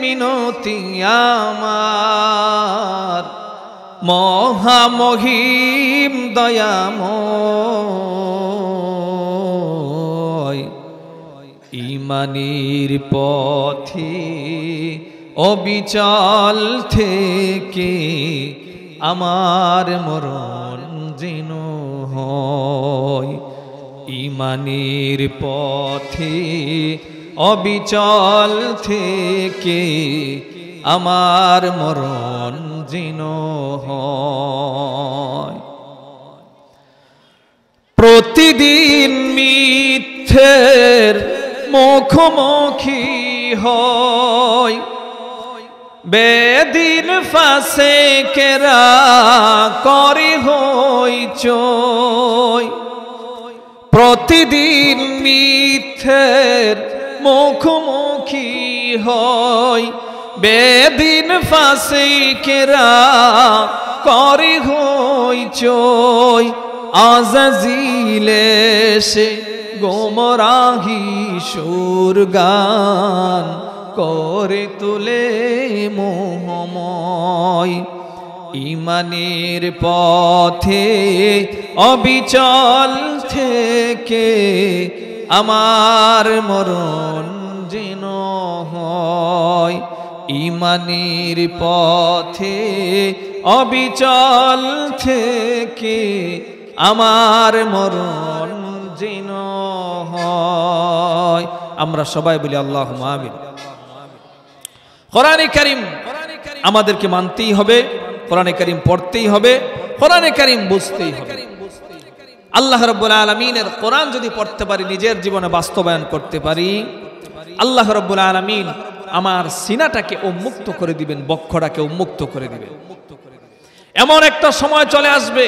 মিনতি আমার, মহামহিম দয়াময়। ঈমানের পথে অবিচল থেকে আমার মরণ যেন হয়। ঈমানের পথে অবিচল থেকে আমার মরণ যেন হয়। প্রতিদিন মিথ্যের মুখোমুখি হয়, বেদিন ফাসেকেরা করে হইচই। প্রতিদিন মিথ্যের মুখোমুখি হয়, বেদিন ফাসেকেরা করে হইচই। আজাজিলে সে গোমরাহি সুর গান করে তোলে মোহময়। ঈমানের পথে অবিচল থেকে আমার মরণ যেন হয়। ঈমানের পথে অবিচল থেকে আমার মরণ যেন হয়। আমরা সবাই বলি আল্লাহুম্মা আমিন। কোরআনে কারীম আমাদেরকে মানতেই হবে, কোরআনে কারীম পড়তেই হবে, কোরআনে কারীম বুঝতেই হবে। আল্লাহ রাব্বুল আলামিনের কোরআন যদি পড়তে পারি, নিজের জীবনে বাস্তবায়ন করতে পারি, আল্লাহ রাব্বুল আলামিন আমার সিনাটাকে উন্মুক্ত করে দিবেন, বক্ষটাকে উন্মুক্ত করে দিবেন। এমন একটা সময় চলে আসবে,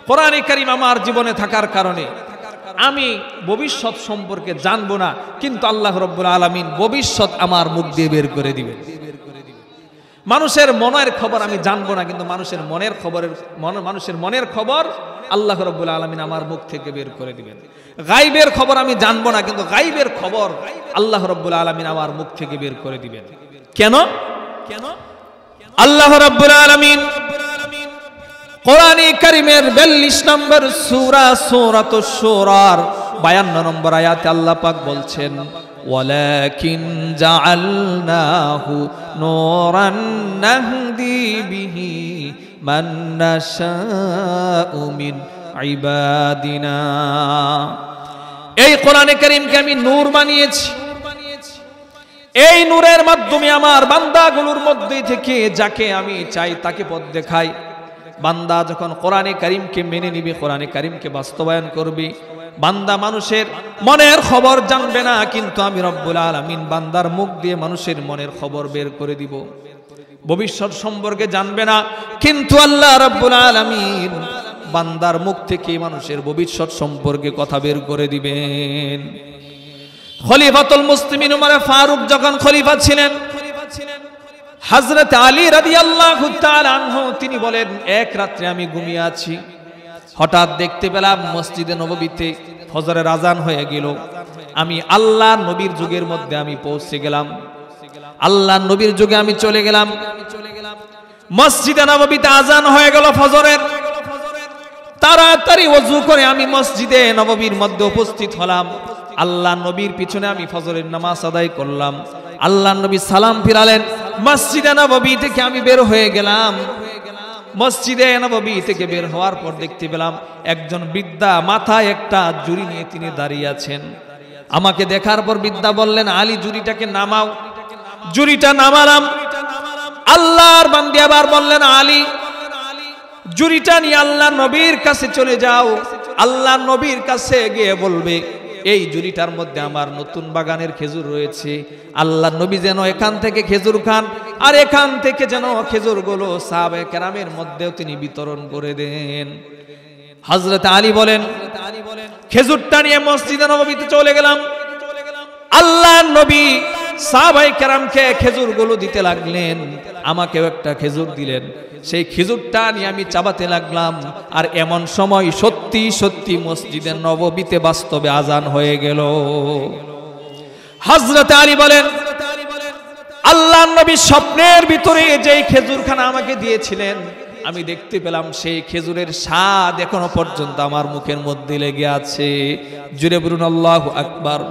কোরআনে কারীম আমার জীবনে থাকার কারণে আমি ভবিষ্যৎ সম্পর্কে জানবো না, কিন্তু আল্লাহ রাব্বুল আলামিন ভবিষ্যৎ আমার মুখ দিয়ে বের করে দিবেন। মানুষের মনের খবর আমি জানবো না, কিন্তু মানুষের মনের খবর আল্লাহ রাব্বুল আলামিন আমার মুখ থেকে বের করে দিবেন। গায়বের খবর আমি জানবো না, কিন্তু গায়বের খবর আল্লাহ রাব্বুল আলামিন আমার মুখ থেকে বের করে দিবেন। কেন? আল্লাহ রাব্বুল আলামিন কোরআনে কারীমের 42 নম্বর সূরা সূরাতুশ শূরার 52 নম্বর আয়াতে আল্লাহ পাক বলছেন, ওয়ালাকিন জাআলনাহু নূরান নাহদি বিহি মান নাশাউ মিন ইবাদিনা। এই কোরআনে কারীমকে আমি নূর বানিয়েছি। এই নূরের মাধ্যমে আমার বান্দাগুলোর মধ্যে থেকে যাকে আমি চাই তাকে পথ দেখাই। বান্দা যখন কোরআনে কারীমকে মেনে নিবে, কোরআনে কারীমকে বাস্তবায়ন করবে, বান্দা মানুষের মনের খবর জানবে না, কিন্তু আমি রব্বুল আলামিন বান্দার মুখ দিয়ে মানুষের মনের খবর বের করে দিব। ভবিষ্যৎ সম্পর্কে জানবে না, কিন্তু আল্লাহ রব্বুল আলামিন বান্দার মুখ থেকে মানুষের ভবিষ্যৎ সম্পর্কে কথা বের করে দিবেন। খলিফাতুল মুসলিমিন উমর ফারুক যখন খলিফা ছিলেন, হযরত আলী রাদিয়াল্লাহু তাআলা আনহু তিনি বলেন, এক রাত্রে আমি ঘুমিয়ে আছি, হঠাৎ দেখতে পেলাম মসজিদে নববীতে ফজরের আজান হয়ে গেল। আমি আল্লাহর নবীর যুগের মধ্যে আমি পৌঁছে গেলাম, আল্লাহর নবীর যুগে আমি চলে গেলাম। মসজিদে নববীতে আজান হয়ে গেল ফজরের। তাড়াতাড়ি ওযু করে আমি মসজিদে নববীর মধ্যে উপস্থিত হলাম। আল্লাহর নবীর পিছনে আমি ফজরের নামাজ আদায় করলাম। আল্লাহর নবী সালাম ফিরালেন। মসজিদে নববী থেকে আমি বের হয়ে গেলাম। মসজিদে নববী থেকে বের হওয়ার পর দেখতে পেলাম একজন বৃদ্ধা মাথায় একটা জুরি নিয়ে তিনি দাঁড়িয়ে আছেন। আমাকে দেখার পর বৃদ্ধা বললেন, আলী জুরিটাকে নামাও। জুরিটা নামালাম। আল্লাহর বান্দী আবার বললেন, আলী জুরিটা নিয়ে আল্লাহর নবীর কাছে চলে যাও। আল্লাহর নবীর কাছে গিয়ে বলবে, এই জুরিটার মধ্যে আমার নতুন বাগানের খেজুর রয়েছে, আল্লাহর নবী যেন এখান থেকে খেজুর খান, আর এখান থেকে যেন খেজুরগুলো সাহাবায়ে কেরামের মধ্যেও তিনি বিতরণ করে দেন। হযরত আলী বলেন, খেজুরটা নিয়ে মসজিদে নববীতে চলে গেলাম। আল্লাহর নবী সাহাবায়ে কেরামকে খেজুরগুলো দিতে লাগলেন, আমাকেও একটা খেজুর দিলেন। সেই খেজুরটা নিয়ে আমি চাবাতে লাগলাম। আর এমন সময় সত্যি সত্যি মসজিদে নববীতে বাস্তবে আজান হয়ে গেল। হযরত আলী বলেন, আল্লাহর নবী স্বপ্নের ভিতরে যেই খেজুরখানা আমাকে দিয়েছিলেন, আমি দেখতে পেলাম সেই খেজুরের স্বাদ এখনো পর্যন্ত আমার মুখের মধ্যে লেগে আছে। জুরে বলুন আল্লাহু আকবার।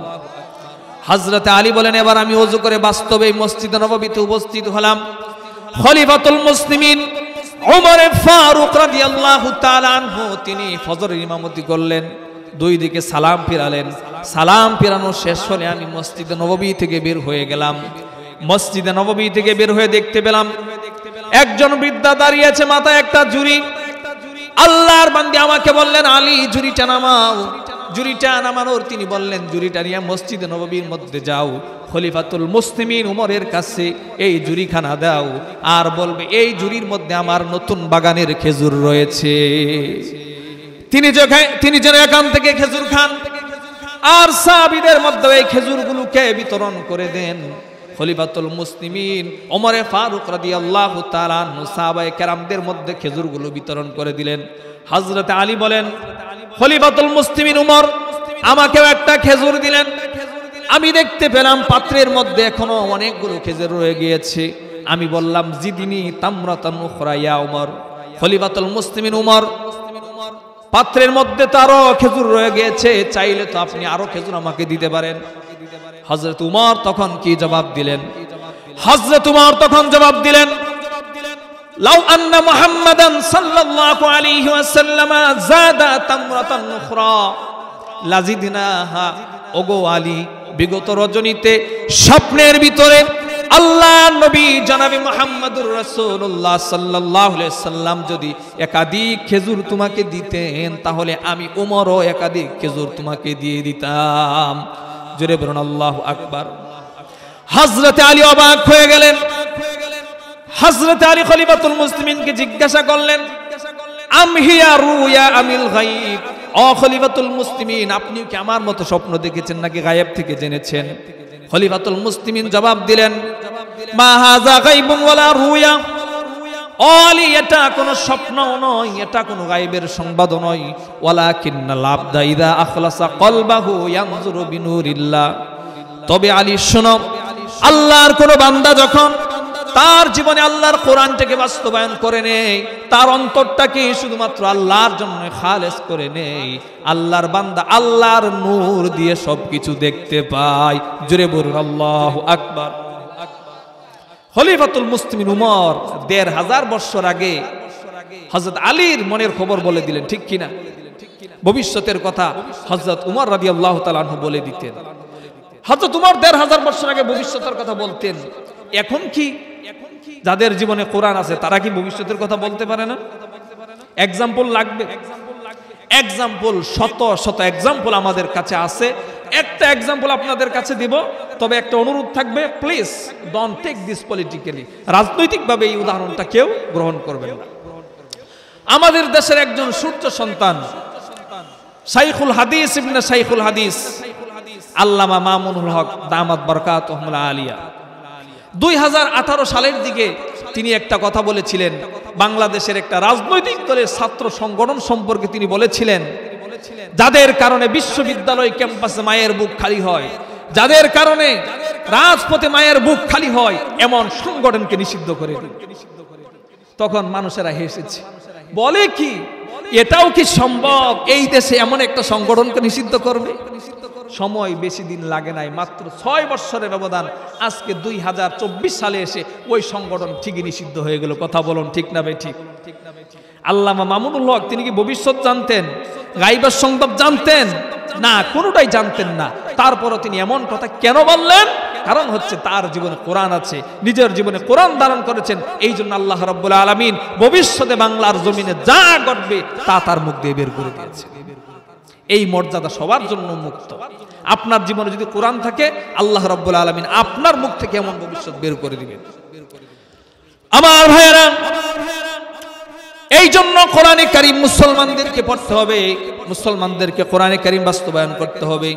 হযরত আলী বলেন, এবার আমি ওযু করে বাস্তবে মসজিদে নববীতে উপস্থিত হলাম। খলিফাতুল মুসলিমিন ওমর ফারুক রাদিয়াল্লাহু তাআলা আনহু তিনি ফজরের ইমামতি করলেন। দুই দিকে সালাম ফিরালেন। সালাম ফিরানো শেষ হলে আমি মসজিদে নববী থেকে বের হয়ে গেলাম। মসজিদে নববী থেকে বের হয়ে দেখতে পেলাম একজন বৃদ্ধা দাঁড়িয়ে আছে, মাথায় একটা জুরি। আল্লাহর বান্দী আমাকে বললেন, আলী জুরিটা নামাও। জুরিটা নামানোর তিনি বললেন, জুরিটা নিয়ে মসজিদে নববীর মধ্যে যাও, খলিফাতুল মুসলিমিন উমরের কাছে এই জুরিখানা দাও, আর বলবে এই জুরির মধ্যে আমার নতুন বাগানের খেজুর রয়েছে, তিনি যেন এখান থেকে খেজুর খান, আর সাহাবীদের মধ্যে এই খেজুরগুলোকে বিতরণ করে দেন। খলিফাতুল মুসলিমিন ওমর ফারুক রাদিয়াল্লাহু তাআলা আনহু সাহাবায়ে কেরামদের মধ্যে খেজুরগুলো বিতরণ করে দিলেন। হযরত আলী বলেন, খলিফাতুল মুসলিমিন উমর আমাকেও একটা খেজুর দিলেন। আমি দেখতে পেলাম পাত্রের মধ্যে এখনো অনেকগুলো খেজুর রয়ে গিয়েছে। আমি বললাম, জিদিনি তামরাতান উখরা ইয়া উমর। খলিফাতুল মুসলিমিন উমর, পাত্রের মধ্যে তো আরো খেজুর রয়ে গিয়েছে, চাইলে তো আপনি আরো খেজুর আমাকে দিতে পারেন। হযরত উমর তখন কি জবাব দিলেন? হযরত উমর তখন জবাব দিলেন, লাউ আন্না মুহাম্মাদান সাল্লাল্লাহু আলাইহি ওয়াসাল্লাম যাদা তামরাতান উখরা লাজিদনাহা। ওগো আলী, বিগত রজনীতে স্বপ্নের ভিতরে আল্লাহর নবী জনাবে মুহাম্মদুর রাসূলুল্লাহ সাল্লাল্লাহু আলাইহি সাল্লাম যদি একাধিক খেজুর তোমাকে দিতেন, তাহলে আমি উমরও একাধিক খেজুর তোমাকে দিয়ে দিতাম। জোরে বলুন আল্লাহু আকবার। হযরত আলী অবাক হয়ে গেলেন। হযরত আলী খলিফাতুল মুসলিমিনকে জিজ্ঞাসা করলেন, আম হিয়া রুয়া আমিল গায়ব। ও খলিফাতুল মুসলিমিন, আপনি কি আমার মতো স্বপ্ন দেখেছেন নাকি গায়েব থেকে জেনেছেন? খলিফাতুল মুসলিমিন জবাব দিলেন, মা হাযা গায়বুন ওয়ালা রুয়া। ও আলী, এটা কোনো স্বপ্নও নয়, এটা কোনো গায়েবের সংবাদও নয়। ওয়ালাকিন্নাল আবদা ইযা আখলাসা কলবাহু ইয়ানজুরু বিনুরিল্লাহ। তবে আলী শোনো, আল্লাহর কোন বান্দা যখন তার জীবনে আল্লাহর কোরআনটাকে বাস্তবায়ন করে নেয়, তার অন্তরটাকে শুধুমাত্র আল্লাহর জন্য খালেস করে নেয়, আল্লাহর বান্দা আল্লাহর নূর দিয়ে সবকিছু দেখতে পায়। জোরে বলুন আল্লাহু আকবার। খলিফাতুল মুসলিমিন উমর ১৫০০ বছর আগে হযরত আলীর মনের খবর বলে দিলেন, ঠিক কিনা? ভবিষ্যতের কথা হযরত উমর রাদিয়াল্লাহু তাআলা আনহু বলে দিতেন। হযরত উমর ১৫০০ বছর আগে ভবিষ্যতের কথা বলতেন। এখন কি যাদের জীবনে কোরআন আছে তারা কি ভবিষ্যতের কথা বলতে পারে না? এক্সাম্পল লাগবে, এক্সাম্পল শত শত এক্সাম্পল আমাদের কাছে আছে। একটা এক্সাম্পল আপনাদের কাছে দিব, তবে একটা অনুরোধ থাকবে, please don't take this politically. রাজনৈতিকভাবে এই উদাহরণটা কেউ গ্রহণ করবেন না। আমাদের দেশের একজন সূর্য সন্তান শাইখুল হাদিস ইবনে শাইখুল হাদিস আল্লামা মামুনুল হক দামাত বারাকাতুহুল আলিয়া, 2018 সালের দিকে তিনি একটা কথা বলেছিলেন, বাংলাদেশের একটা রাজনৈতিক দলের ছাত্র সংগঠন সম্পর্কে তিনি বলেছিলেন, যাদের কারণে বিশ্ববিদ্যালয় ক্যাম্পাসে মায়ের বুক খালি হয়, যাদের কারণে রাজপথে মায়ের বুক খালি হয়, এমন সংগঠনকে নিষিদ্ধ করে দিন। তখন মানুষেরা হেসেছে, বলে কি এটাও কি সম্ভব, এই দেশে এমন একটা সংগঠনকে নিষিদ্ধ করবে? সময় বেশি দিন লাগে নাই, মাত্র 6 বছরের ব্যবধান, আজকে 2024 সালে এসে ওই সংগঠন ঠিকই নিষিদ্ধ হয়ে গেল। কথা বলুন ঠিক না ভাই? ঠিক। আল্লামা মামুনুল হক তিনি কি ভবিষ্যৎ জানতেন, গায়বের সংবাদ জানতেন? না, কোনোটাই জানতেন না। তারপরও তিনি এমন কথা কেন বললেন? কারণ হচ্ছে তার জীবনে কোরআন আছে, নিজের জীবনে কোরআন ধারণ করেছেন। এই জন্য আল্লাহ রাব্বুল আলামিন ভবিষ্যতে বাংলার জমিনে যা ঘটবে তা তার মুখ দিয়ে বের করে দিয়েছে। এই মর্যাদা সবার জন্য মুক্ত। আপনার জীবনে যদি কোরআন থাকে, আল্লাহ রাব্বুল আলামিন আপনার মুখ থেকে এমন ভবিষ্যৎ বের করে দিবেন। আমার ভাইয়েরা, এই জন্য কোরআনে কারীম মুসলমানদেরকে পড়তে হবে, মুসলমানদেরকে কোরআনে কারীম বাস্তবায়ন করতে হবে।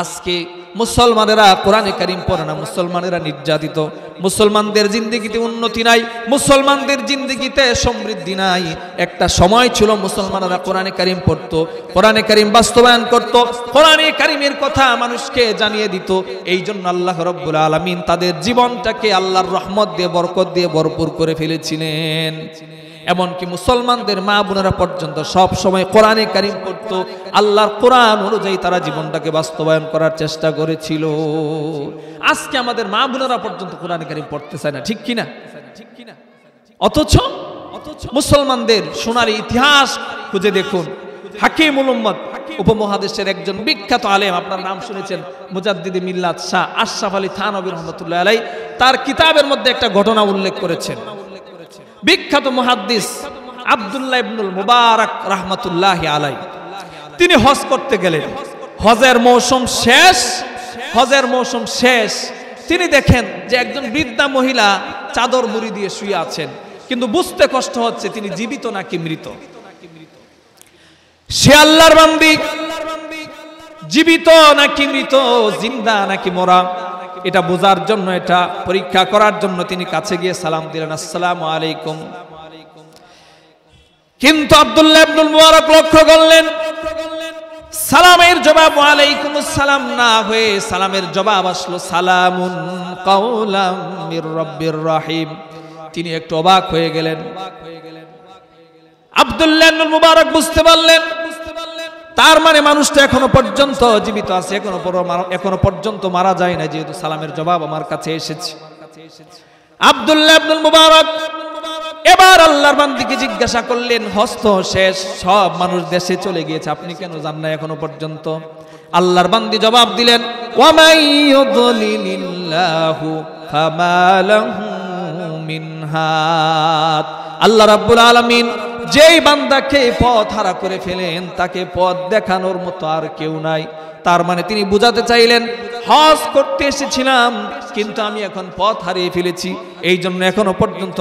আজকে মুসলমানেরা কোরআনে কারীম পড়ে না, মুসলমানেরা নির্যাতিত, মুসলমানদের জিন্দেগিতে উন্নতি নাই, মুসলমানদের জিন্দেগিতে সমৃদ্ধি নাই। একটা সময় ছিল মুসলমানেরা কোরআনে কারীম পড়তো, কোরআনে কারীম বাস্তবায়ন করত, কোরআনে কারীমের কথা মানুষকে জানিয়ে দিত। এই জন্য আল্লাহ রাব্বুল আলামিন তাদের জীবনটাকে আল্লাহর রহমত দিয়ে, বরকত দিয়ে ভরপুর করে ফেলেছিলেন। এমনকি মুসলমানদের মা বোনেরা পর্যন্ত সব সময় কোরআনে কারীম পড়তো, আল্লাহর কোরআন অনুযায়ী তারা জীবনটাকে বাস্তবায়ন করার চেষ্টা করেছিল। আজকে আমাদের মা বোনেরা পর্যন্ত কোরআনে কারীম পড়তে চায় না, ঠিক কিনা? অথচ মুসলমানদের সোনালী ইতিহাস খুঁজে দেখুন, হাকিমুল উম্মত উপমহাদেশের একজন বিখ্যাত আলেম, আপনার নাম শুনেছেন, মুজাদ্দিদে মিল্লাত শাহ আশরাফ আলী থানভী রাহমাতুল্লাহ আলাইহি, তার কিতাবের মধ্যে একটা ঘটনা উল্লেখ করেছেন। বিখ্যাত মুহাদ্দিস আব্দুল্লাহ ইবনুল মুবারক রাহমাতুল্লাহি আলাইহি, তিনি হজ করতে গেলেন। হজের মৌসুম শেষ, তিনি দেখেন যে একজন বৃদ্ধা মহিলা চাদর মুড়ি দিয়ে শুয়ে আছেন, কিন্তু বুঝতে কষ্ট হচ্ছে তিনি জীবিত নাকি মৃত। সে আল্লাহর বান্দি, জীবিত নাকি মৃত, জিন্দা নাকি মরা, এটা বোঝার জন্য, এটা পরীক্ষা করার জন্য তিনি কাছে গিয়ে সালাম দিলেন, আসসালামু আলাইকুম। কিন্তু আব্দুল্লাহ ইবনুল মুবারক লক্ষ্য করলেন সালামের জবাব ওয়ালাইকুম আসসালাম না হয়ে সালামের জবাব আসলো সালামুন কাওলাম মির রাব্বির রহিম। তিনি একটু অবাক হয়ে গেলেন। আব্দুল্লাহ ইবনুল মুবারক বুঝতে পারলেন, তার মানে মানুষটা এখনো পর্যন্ত জীবিত আছে, এখনো পর্যন্ত মারা যায় না, যেহেতু সালামের জবাব আমার কাছে এসেছে। আব্দুল্লাহ ইবনুল মুবারক এবার আল্লাহর বান্দিকে জিজ্ঞাসা করলেন, হস্ত শেষ, সব মানুষ দেশে চলে গিয়েছে, আপনি কেন যান না এখনো পর্যন্ত? আল্লাহর বান্দি জবাব দিলেন, ওয়ামাই ইউদলিলিল্লাহু ফামা লাহু মিন হাদ। আল্লাহ রাব্বুল আলামিন যেই বান্দাকে পথ হারা করে ফেলেন, তাকে পথ দেখানোর মতো আর কেউ নাই। তার মানে তিনি বুঝাতে চাইলেন, হজ করতে এসেছিলাম কিন্তু আমি এখন পথ হারিয়ে ফেলেছি, এই জন্য এখনো পর্যন্ত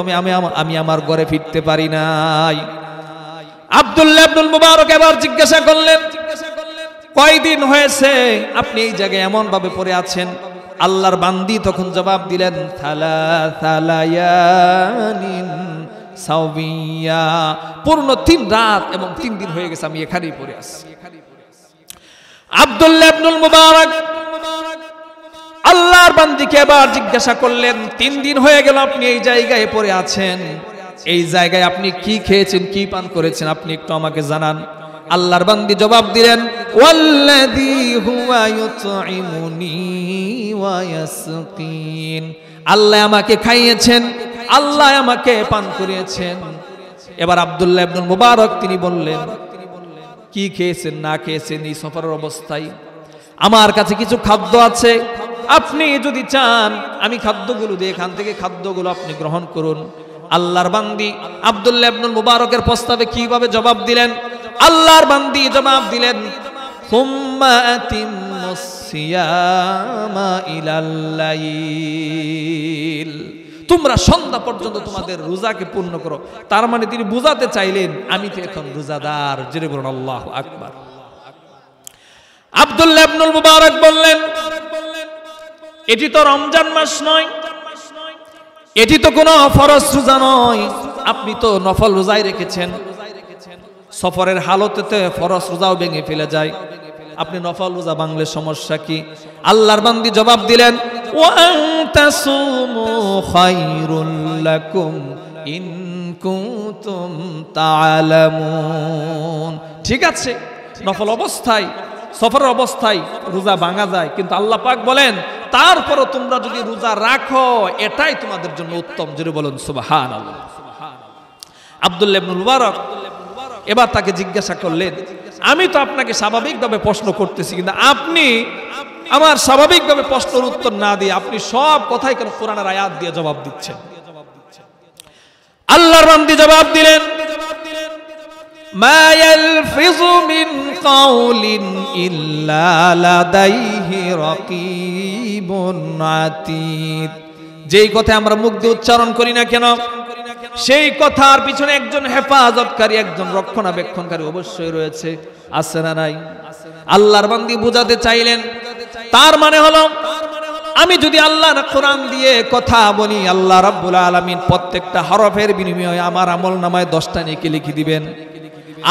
আমি আমার ঘরে ফিরতে পারি নাই। আব্দুল্লাহ ইবনুল মুবারক এবার জিজ্ঞাসা করলেন, কয়দিন হয়েছে আপনি এই জায়গায় এমন ভাবে পড়ে আছেন? আল্লাহর বান্দি তখন জবাব দিলেন, থালায়ানিন সাওবিয়া, পূর্ণ 3 রাত এবং 3 দিন হয়ে গেছে আমি এখানেই পড়ে আছি। আব্দুল্লাহ ইবনুল মুবারক আল্লাহর বান্দিকে এবার জিজ্ঞাসা করলেন, 3 দিন হয়ে গেল আপনি এই জায়গায় পড়ে আছেন, এই জায়গায় আপনি কি খেয়েছেন, কি পান করেছেন, আপনি একটু আমাকে জানান। আল্লাহর বান্দি জবাব দিলেন, ওয়াল্লাযী হুয়া ইউতঈমুনি ওয়া ইয়াসকিন, আল্লাহ আমাকে খাইয়েছেন, আল্লাহ আমাকে পান করিয়েছেন। এবার আব্দুল্লাহ ইবনুল মুবারক তিনি বললেন, কি খেয়েছেন না খেয়েছেন এই সফরের অবস্থায়? আমার কাছে কিছু খাদ্য আছে, আপনি যদি চান আমি খাদ্যগুলো দিয়ে এখান থেকে খাদ্যগুলো আপনি গ্রহণ করুন। আল্লাহর বান্দি আব্দুল্লাহ ইবনুল মুবারকের প্রস্তাবে কিভাবে জবাব দিলেন? আল্লাহর বান্দি জবাব দিলেন, সুম্মা আতিম্মুস সিয়ামা ইলাল লাইল, তোমরা সন্ধ্যা পর্যন্ত তোমাদের রোজাকে পূর্ণ করো। তার মানে তিনি বুঝাতে চাইলেন, আমি তো এখন রোজাদার। জোরে বলুন আল্লাহু আকবার। আব্দুল্লাহ ইবনুল মুবারক বললেন, এটি তো রমজান মাস নয়, এটি তো কোনো ফরজ রোজা নয়, আপনি তো নফল রোজাই রেখেছেন। সফরের হালতে ফরজ রোজাও ভেঙে ফেলে যায়, আপনি নফল রোজা ভাঙলে সমস্যা কি? আল্লাহর বান্দি জবাব দিলেন, ওয়া আনতাসুমু খায়রুল লাকুম ইন কুনতুম তা'লামুন। ঠিক আছে, নফল অবস্থায়, সফরের অবস্থায় রোজা ভাঙা যায়, কিন্তু আল্লাহ পাক বলেন তারপরও তোমরা যদি রোজা রাখো এটাই তোমাদের জন্য উত্তম। জোরে বলুন সুবহানাল্লাহ। আব্দুল্লাহ ইবনে মুবারক এবার তাকে জিজ্ঞাসা করলেন, আমি তো আপনাকে স্বাভাবিকভাবে প্রশ্ন করতেছি, কিন্তু আপনি আমার স্বাভাবিকভাবে প্রশ্নের উত্তর না দিয়ে আপনি সব কথাই কেন কোরআনের আয়াত দিয়ে জবাব দিচ্ছেন? আল্লাহর বান্দী জবাব দিলেন, মা ইয়ালফিযু মিন কাওলিন ইল্লা লাদাইহি রাকীবুন আতীদ। যেই কথা আমরা মুখ দিয়ে উচ্চারণ করি না কেন, সেই কথার পিছনে একজন হেফাজতকারী, একজন রক্ষণাবেক্ষণকারী অবশ্যই রয়েছে, আছে না নাই? আল্লাহর বান্দী বুঝাতে চাইলেন, তার মানে হলো আমি যদি আল্লাহর কোরআন দিয়ে কথা বলি, আল্লাহ রাব্বুল আলামিন প্রত্যেকটা হরফের বিনিময়ে আমার আমলনামায় 10টা নেকি লিখে দিবেন।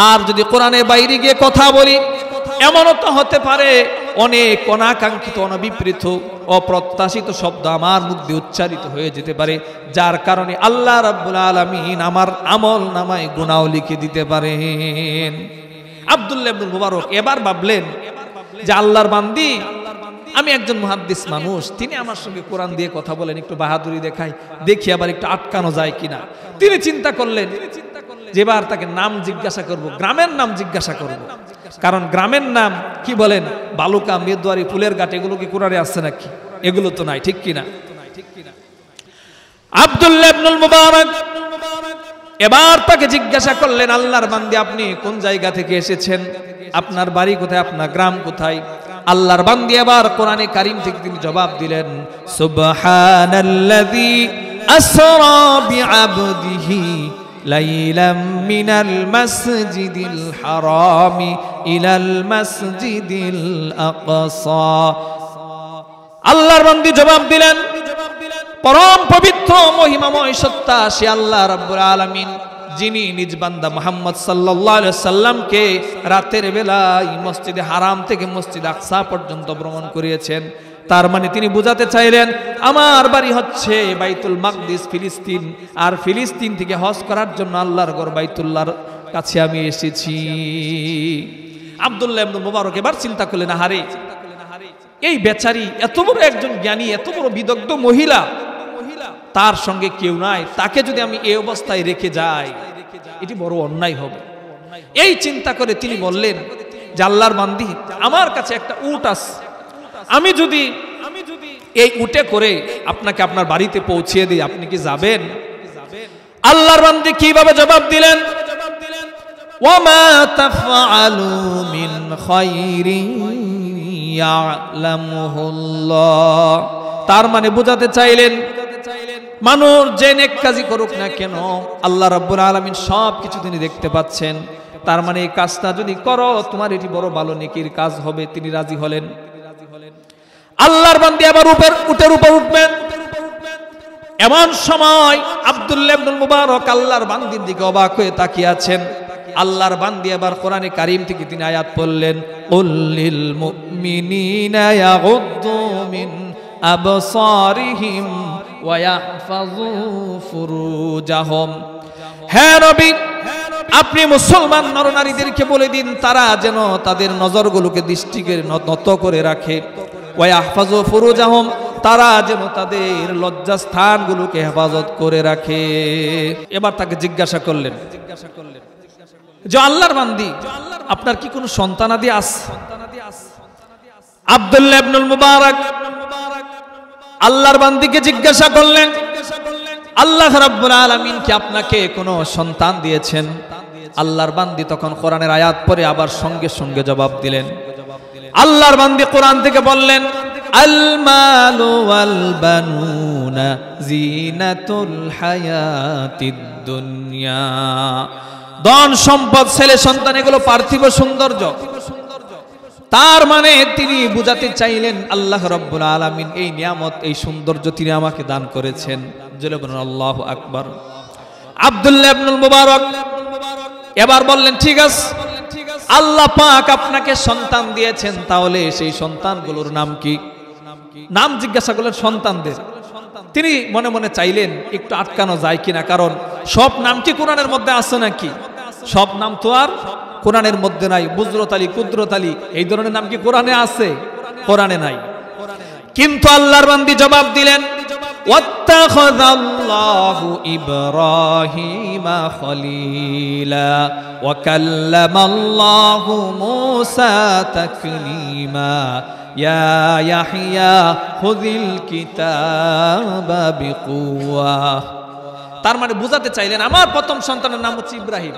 আর যদি কোরআনের বাইরে গিয়ে কথা বলি, এমনও তো হতে পারে অনেক অনাকাঙ্ক্ষিত, অনবিপরীত, অপ্রত্যাশিত শব্দ আমার মুখ দিয়ে উচ্চারিত হয়ে যেতে পারে, যার কারণে আল্লাহ রাব্বুল আলামিন আমার আমল নামায় গুনাহ লিখে দিতে পারেন। আব্দুল্লাহ ইবনে মুবারক এবার ভাবলেন যে আল্লাহর বান্দি, আমি একজন মুহাদ্দিস মানুষ, তিনি আমার সঙ্গে কোরআন দিয়ে কথা বলেন, একটু বাহাদুরি দেখাই, দেখি আবার একটু আটকানো যায় কিনা। তিনি চিন্তা করলেন যে এবার তাকে নাম জিজ্ঞাসা করব, গ্রামের নাম জিজ্ঞাসা করব, কারণ গ্রামের নাম কি বলেন, বালুকা, মেদুয়ারি, ফুলের ঘাট, এগুলো কি কোরআনে আছে নাকি? এগুলো তো নাই, ঠিক কিনা? আব্দুল্লাহ ইবনে মুবারক এবার তাকে জিজ্ঞাসা করলেন, আল্লাহর বান্দি আপনি কোন জায়গা থেকে এসেছেন, আপনার বাড়ি কোথায়, আপনার গ্রাম কোথায়? আল্লাহর বান্দি এবার কোরআনে কারীম থেকে তিনি জবাব দিলেন, সুবহানাল্লাযী আসরা বিআবদিহি লাইলাম মিনাল মাসজিদিল হারামি ইলাল মাসজিদিল আকসা। আল্লাহর বান্দি জবাব দিলেন, পরম পবিত্র মহিমাময় সত্তা সে আল্লাহ রাব্বুল আলামিন, যিনি নিজ বান্দা মুহাম্মদ সাল্লাল্লাহু আলাইহি সাল্লামকে রাতের বেলায় মসজিদে হারাম থেকে মসজিদ আকসা পর্যন্ত ভ্রমণ করিয়েছেন। তার মানে তিনি বুঝাতে চাইলেন, আমার বাড়ি হচ্ছে বাইতুল মাকদিস, ফিলিস্তিন, আর ফিলিস্তিন থেকে হজ করার জন্য আল্লাহর ঘর বাইতুল্লাহর কাছে আমি এসেছি। আব্দুল্লাহ ইবনে মুবারক এবার চিন্তা করলেন, আহারে এই বেচারি এত বড় একজন জ্ঞানী, এত বড় বিদগ্ধ মহিলা, তার সঙ্গে কেউ নাই, তাকে যদি আমি এই অবস্থায় রেখে যাই এটি বড় অন্যায় হবে। এই চিন্তা করে তিনি বললেন যে আল্লাহর বান্দি, আমার কাছে একটা উট আছে, আমি যদি এই উটে করে আপনাকে আপনার বাড়িতে পৌঁছিয়ে দিই, আপনি কি যাবেন? আল্লাহর বান্দি কিভাবে জবাব দিলেন, ওয়ামা তাফআলু মিন খায়রিন ইয়ালামুহুল্লাহ। তার মানে বোঝাতে চাইলেন, মানুষ যে নেক কাজই করুক না কেন আল্লাহ রাব্বুল আলামিন সব কিছু তিনি দেখতে পাচ্ছেন। তার মানে এই কাজটা যদি করো তোমার এটি বড় ভালো নেকির কাজ হবে। তিনি রাজি হলেন। আল্লাহর বান্দী আবার উটের উপর উঠবেন। এমন সময় আব্দুল্লাহ ইবনে মুবারক আল্লাহর বান্দির দিকে অবাক হয়ে তাকিয়ে আছেন। আল্লাহর বান্দি আবার কোরআনে কারীম থেকে তিনি আয়াত পড়লেন, কুল্লিল মুমিনিনা ইয়াগুদ্দু মিন আবসারিহিম ওয়া ইয়াহফাযু ফুরুজাহুম। হে নবী, আপনি মুসলমান নরনারীদেরকে বলে দিন তারা যেন তাদের নজরগুলোকে দৃষ্টিকে নত করে রাখে। ওয়া ইয়াহফাযু ফুরুজাহুম, তারা যেন তাদের লজ্জাস্থানগুলোকে হেফাজত করে রাখে। এবার তাকে জিজ্ঞাসা করলেন যে আল্লাহর বান্দি, আপনার কি কোনো সন্তানাদি আছে? আব্দুল্লাহ ইবনে মুবারক আল্লাহর বান্দিকে জিজ্ঞাসা করলেন, আল্লাহ রাব্বুল আলামিন কি আপনাকে কোনো সন্তান দিয়েছেন? আল্লাহর বান্দি তখন কোরআনের আয়াত পড়ে আবার সঙ্গে সঙ্গে জবাব দিলেন। আল্লাহর বান্দি কোরআন থেকে বললেন, আল মালু ওয়াল বানুনা জিনাতুল হায়াতিদ দুনিয়া। ধন সম্পদ ছেলে সন্তান এগুলো পার্থিব সৌন্দর্য। তার মানে তিনি বুঝাতে চাইলেন আল্লাহ রাব্বুল আলামিন এই নিয়ামত, এই সৌন্দর্য তিনি আমাকে দান করেছেন জোরে বলুন আল্লাহু আকবার। আব্দুল্লাহ ইবনুল মুবারক এবার বললেন, ঠিক আছে, আল্লাহ পাক আপনাকে সন্তান দিয়েছেন, তাহলে সেই সন্তানগুলোর নাম কি? নাম জিজ্ঞাসা করলেন সন্তানদের। তিনি মনে মনে চাইলেন একটু আটকানো যায় কিনা, কারণ সব নাম কি কোরআনের মধ্যে আছে নাকি? সব নাম তো আর কোরআনের মধ্যে নাই। বুজরত আলী, কুদরত আলী, এই ধরনের নাম কি কোরআনে আছে? কোরআনে নাই। কিন্তু আল্লাহর বান্দী জবাব দিলেন, ওয়াত্তাখাযাল্লাহু ইব্রাহিমা খলীলা ওয়া কাল্লামাল্লাহু মূসা তাকলীমা ইয়া ইয়াহইয়া খুযিল কিতাবা বিকুওয়া। তার মানে বুঝাতে চাইলেন আমার প্রথম সন্তানের নাম হচ্ছে ইব্রাহিম,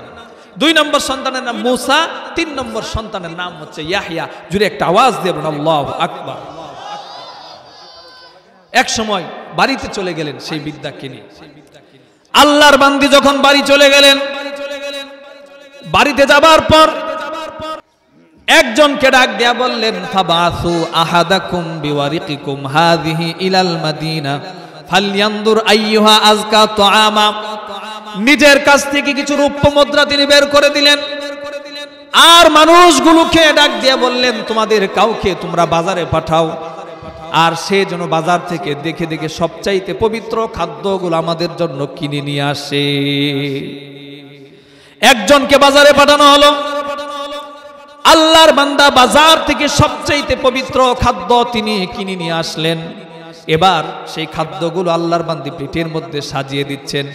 2 নম্বর সন্তানের নাম মূসা, 3 নম্বর সন্তানের নাম হচ্ছে ইয়াহইয়া। জুড়ে একটা আওয়াজ দিয়ে বলুন আল্লাহু আকবার। এক সময় বাড়িতে চলে গেলেন সেই বিদ্যাকে নিয়ে। আল্লাহর বান্দী যখন বাড়ি চলে গেলেন, বাড়িতে যাবার পর একজনকে ডাক দিয়া বললেন, ফাবাসু আহাদাকুম বিওয়ারিকিকুম হাযিহি ইলাল মাদিনা ফালইয়ানদুর আইয়ুহা আযকা তুআমা। নিজের কাছ থেকে কিছু রৌপ্য মুদ্রা তিনি বের করে দিলেন, আর মানুষগুলোকে ডাক দিয়া বললেন, তোমাদের কাউকে তোমরা বাজারে পাঠাও, আর সে যেন বাজার থেকে দেখে দেখে সবচাইতে পবিত্র খাদ্যগুলো আমাদের জন্য কিনে নিয়ে আসে। একজনকে বাজারে পাঠানো হলো। আল্লাহর বান্দা বাজার থেকে সবচাইতে পবিত্র খাদ্য তিনি কিনে নিয়ে আসলেন। এবার সেই খাদ্যগুলো আল্লাহর বান্দি পেটের মধ্যে সাজিয়ে দিচ্ছেন,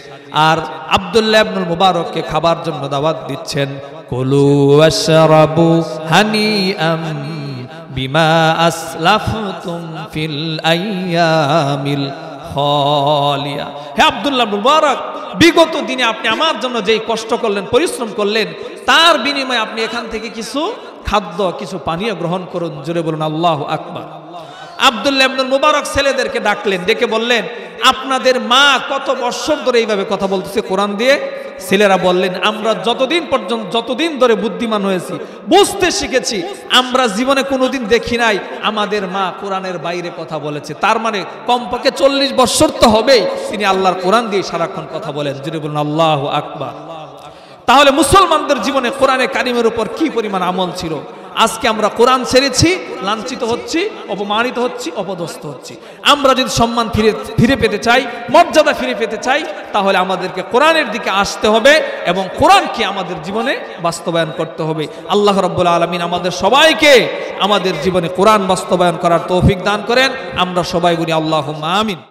আর আব্দুল্লাহ ইবনুল মুবারককে খাবার জন্য দাওয়াত দিচ্ছেন। কুলু ওয়াশরাবু হানিআম বিমা আসলাফতুম ফিল আইয়ামিল খালিয়া। হে আব্দুল্লাহ ইবনুল মুবারক, বিগত দিনে আপনি আমার জন্য যেই কষ্ট করলেন, পরিশ্রম করলেন, তার বিনিময়ে আপনি এখান থেকে কিছু খাদ্য, কিছু পানীয় গ্রহণ করুন। জোরে বলুন আল্লাহু আকবার। আব্দুল্লাহ ইবনুল মুবারক ছেলেদেরকে ডাকলেন, ডেকে বললেন, আপনাদের মা কত বছর ধরে এইভাবে কথা বলতেছে কোরআন দিয়ে? ছেলেরা বললেন, আমরা যতদিন ধরে বুদ্ধিমান হয়েছি, বুঝতে শিখেছি, আমরা জীবনে কোনোদিন দেখি নাই আমাদের মা কোরআনের বাইরে কথা বলেছে। তার মানে কমপক্ষে 40 বছর তো হবেই তিনি আল্লাহর কোরআন দিয়ে সারাক্ষণ কথা বলেন। জোরে বলুন আল্লাহু আকবার। তাহলে মুসলমানদের জীবনে কোরআনে কারিমের উপর কি পরিমাণ আমল ছিল। আজকে আমরা কোরআন ছেড়েছি, লাঞ্ছিত হচ্ছি, অপমানিত হচ্ছি, অপদস্থ হচ্ছি। আমরা যদি সম্মান ফিরে পেতে চাই, মর্যাদা ফিরে পেতে চাই, তাহলে আমাদেরকে কোরআনের দিকে আসতে হবে এবং কোরআনকে আমাদের জীবনে বাস্তবায়ন করতে হবে। আল্লাহ রাব্বুল আলামিন আমাদের সবাইকে আমাদের জীবনে কোরআন বাস্তবায়ন করার তৌফিক দান করেন। আমরা সবাই বলি আল্লাহুম্মা আমিন।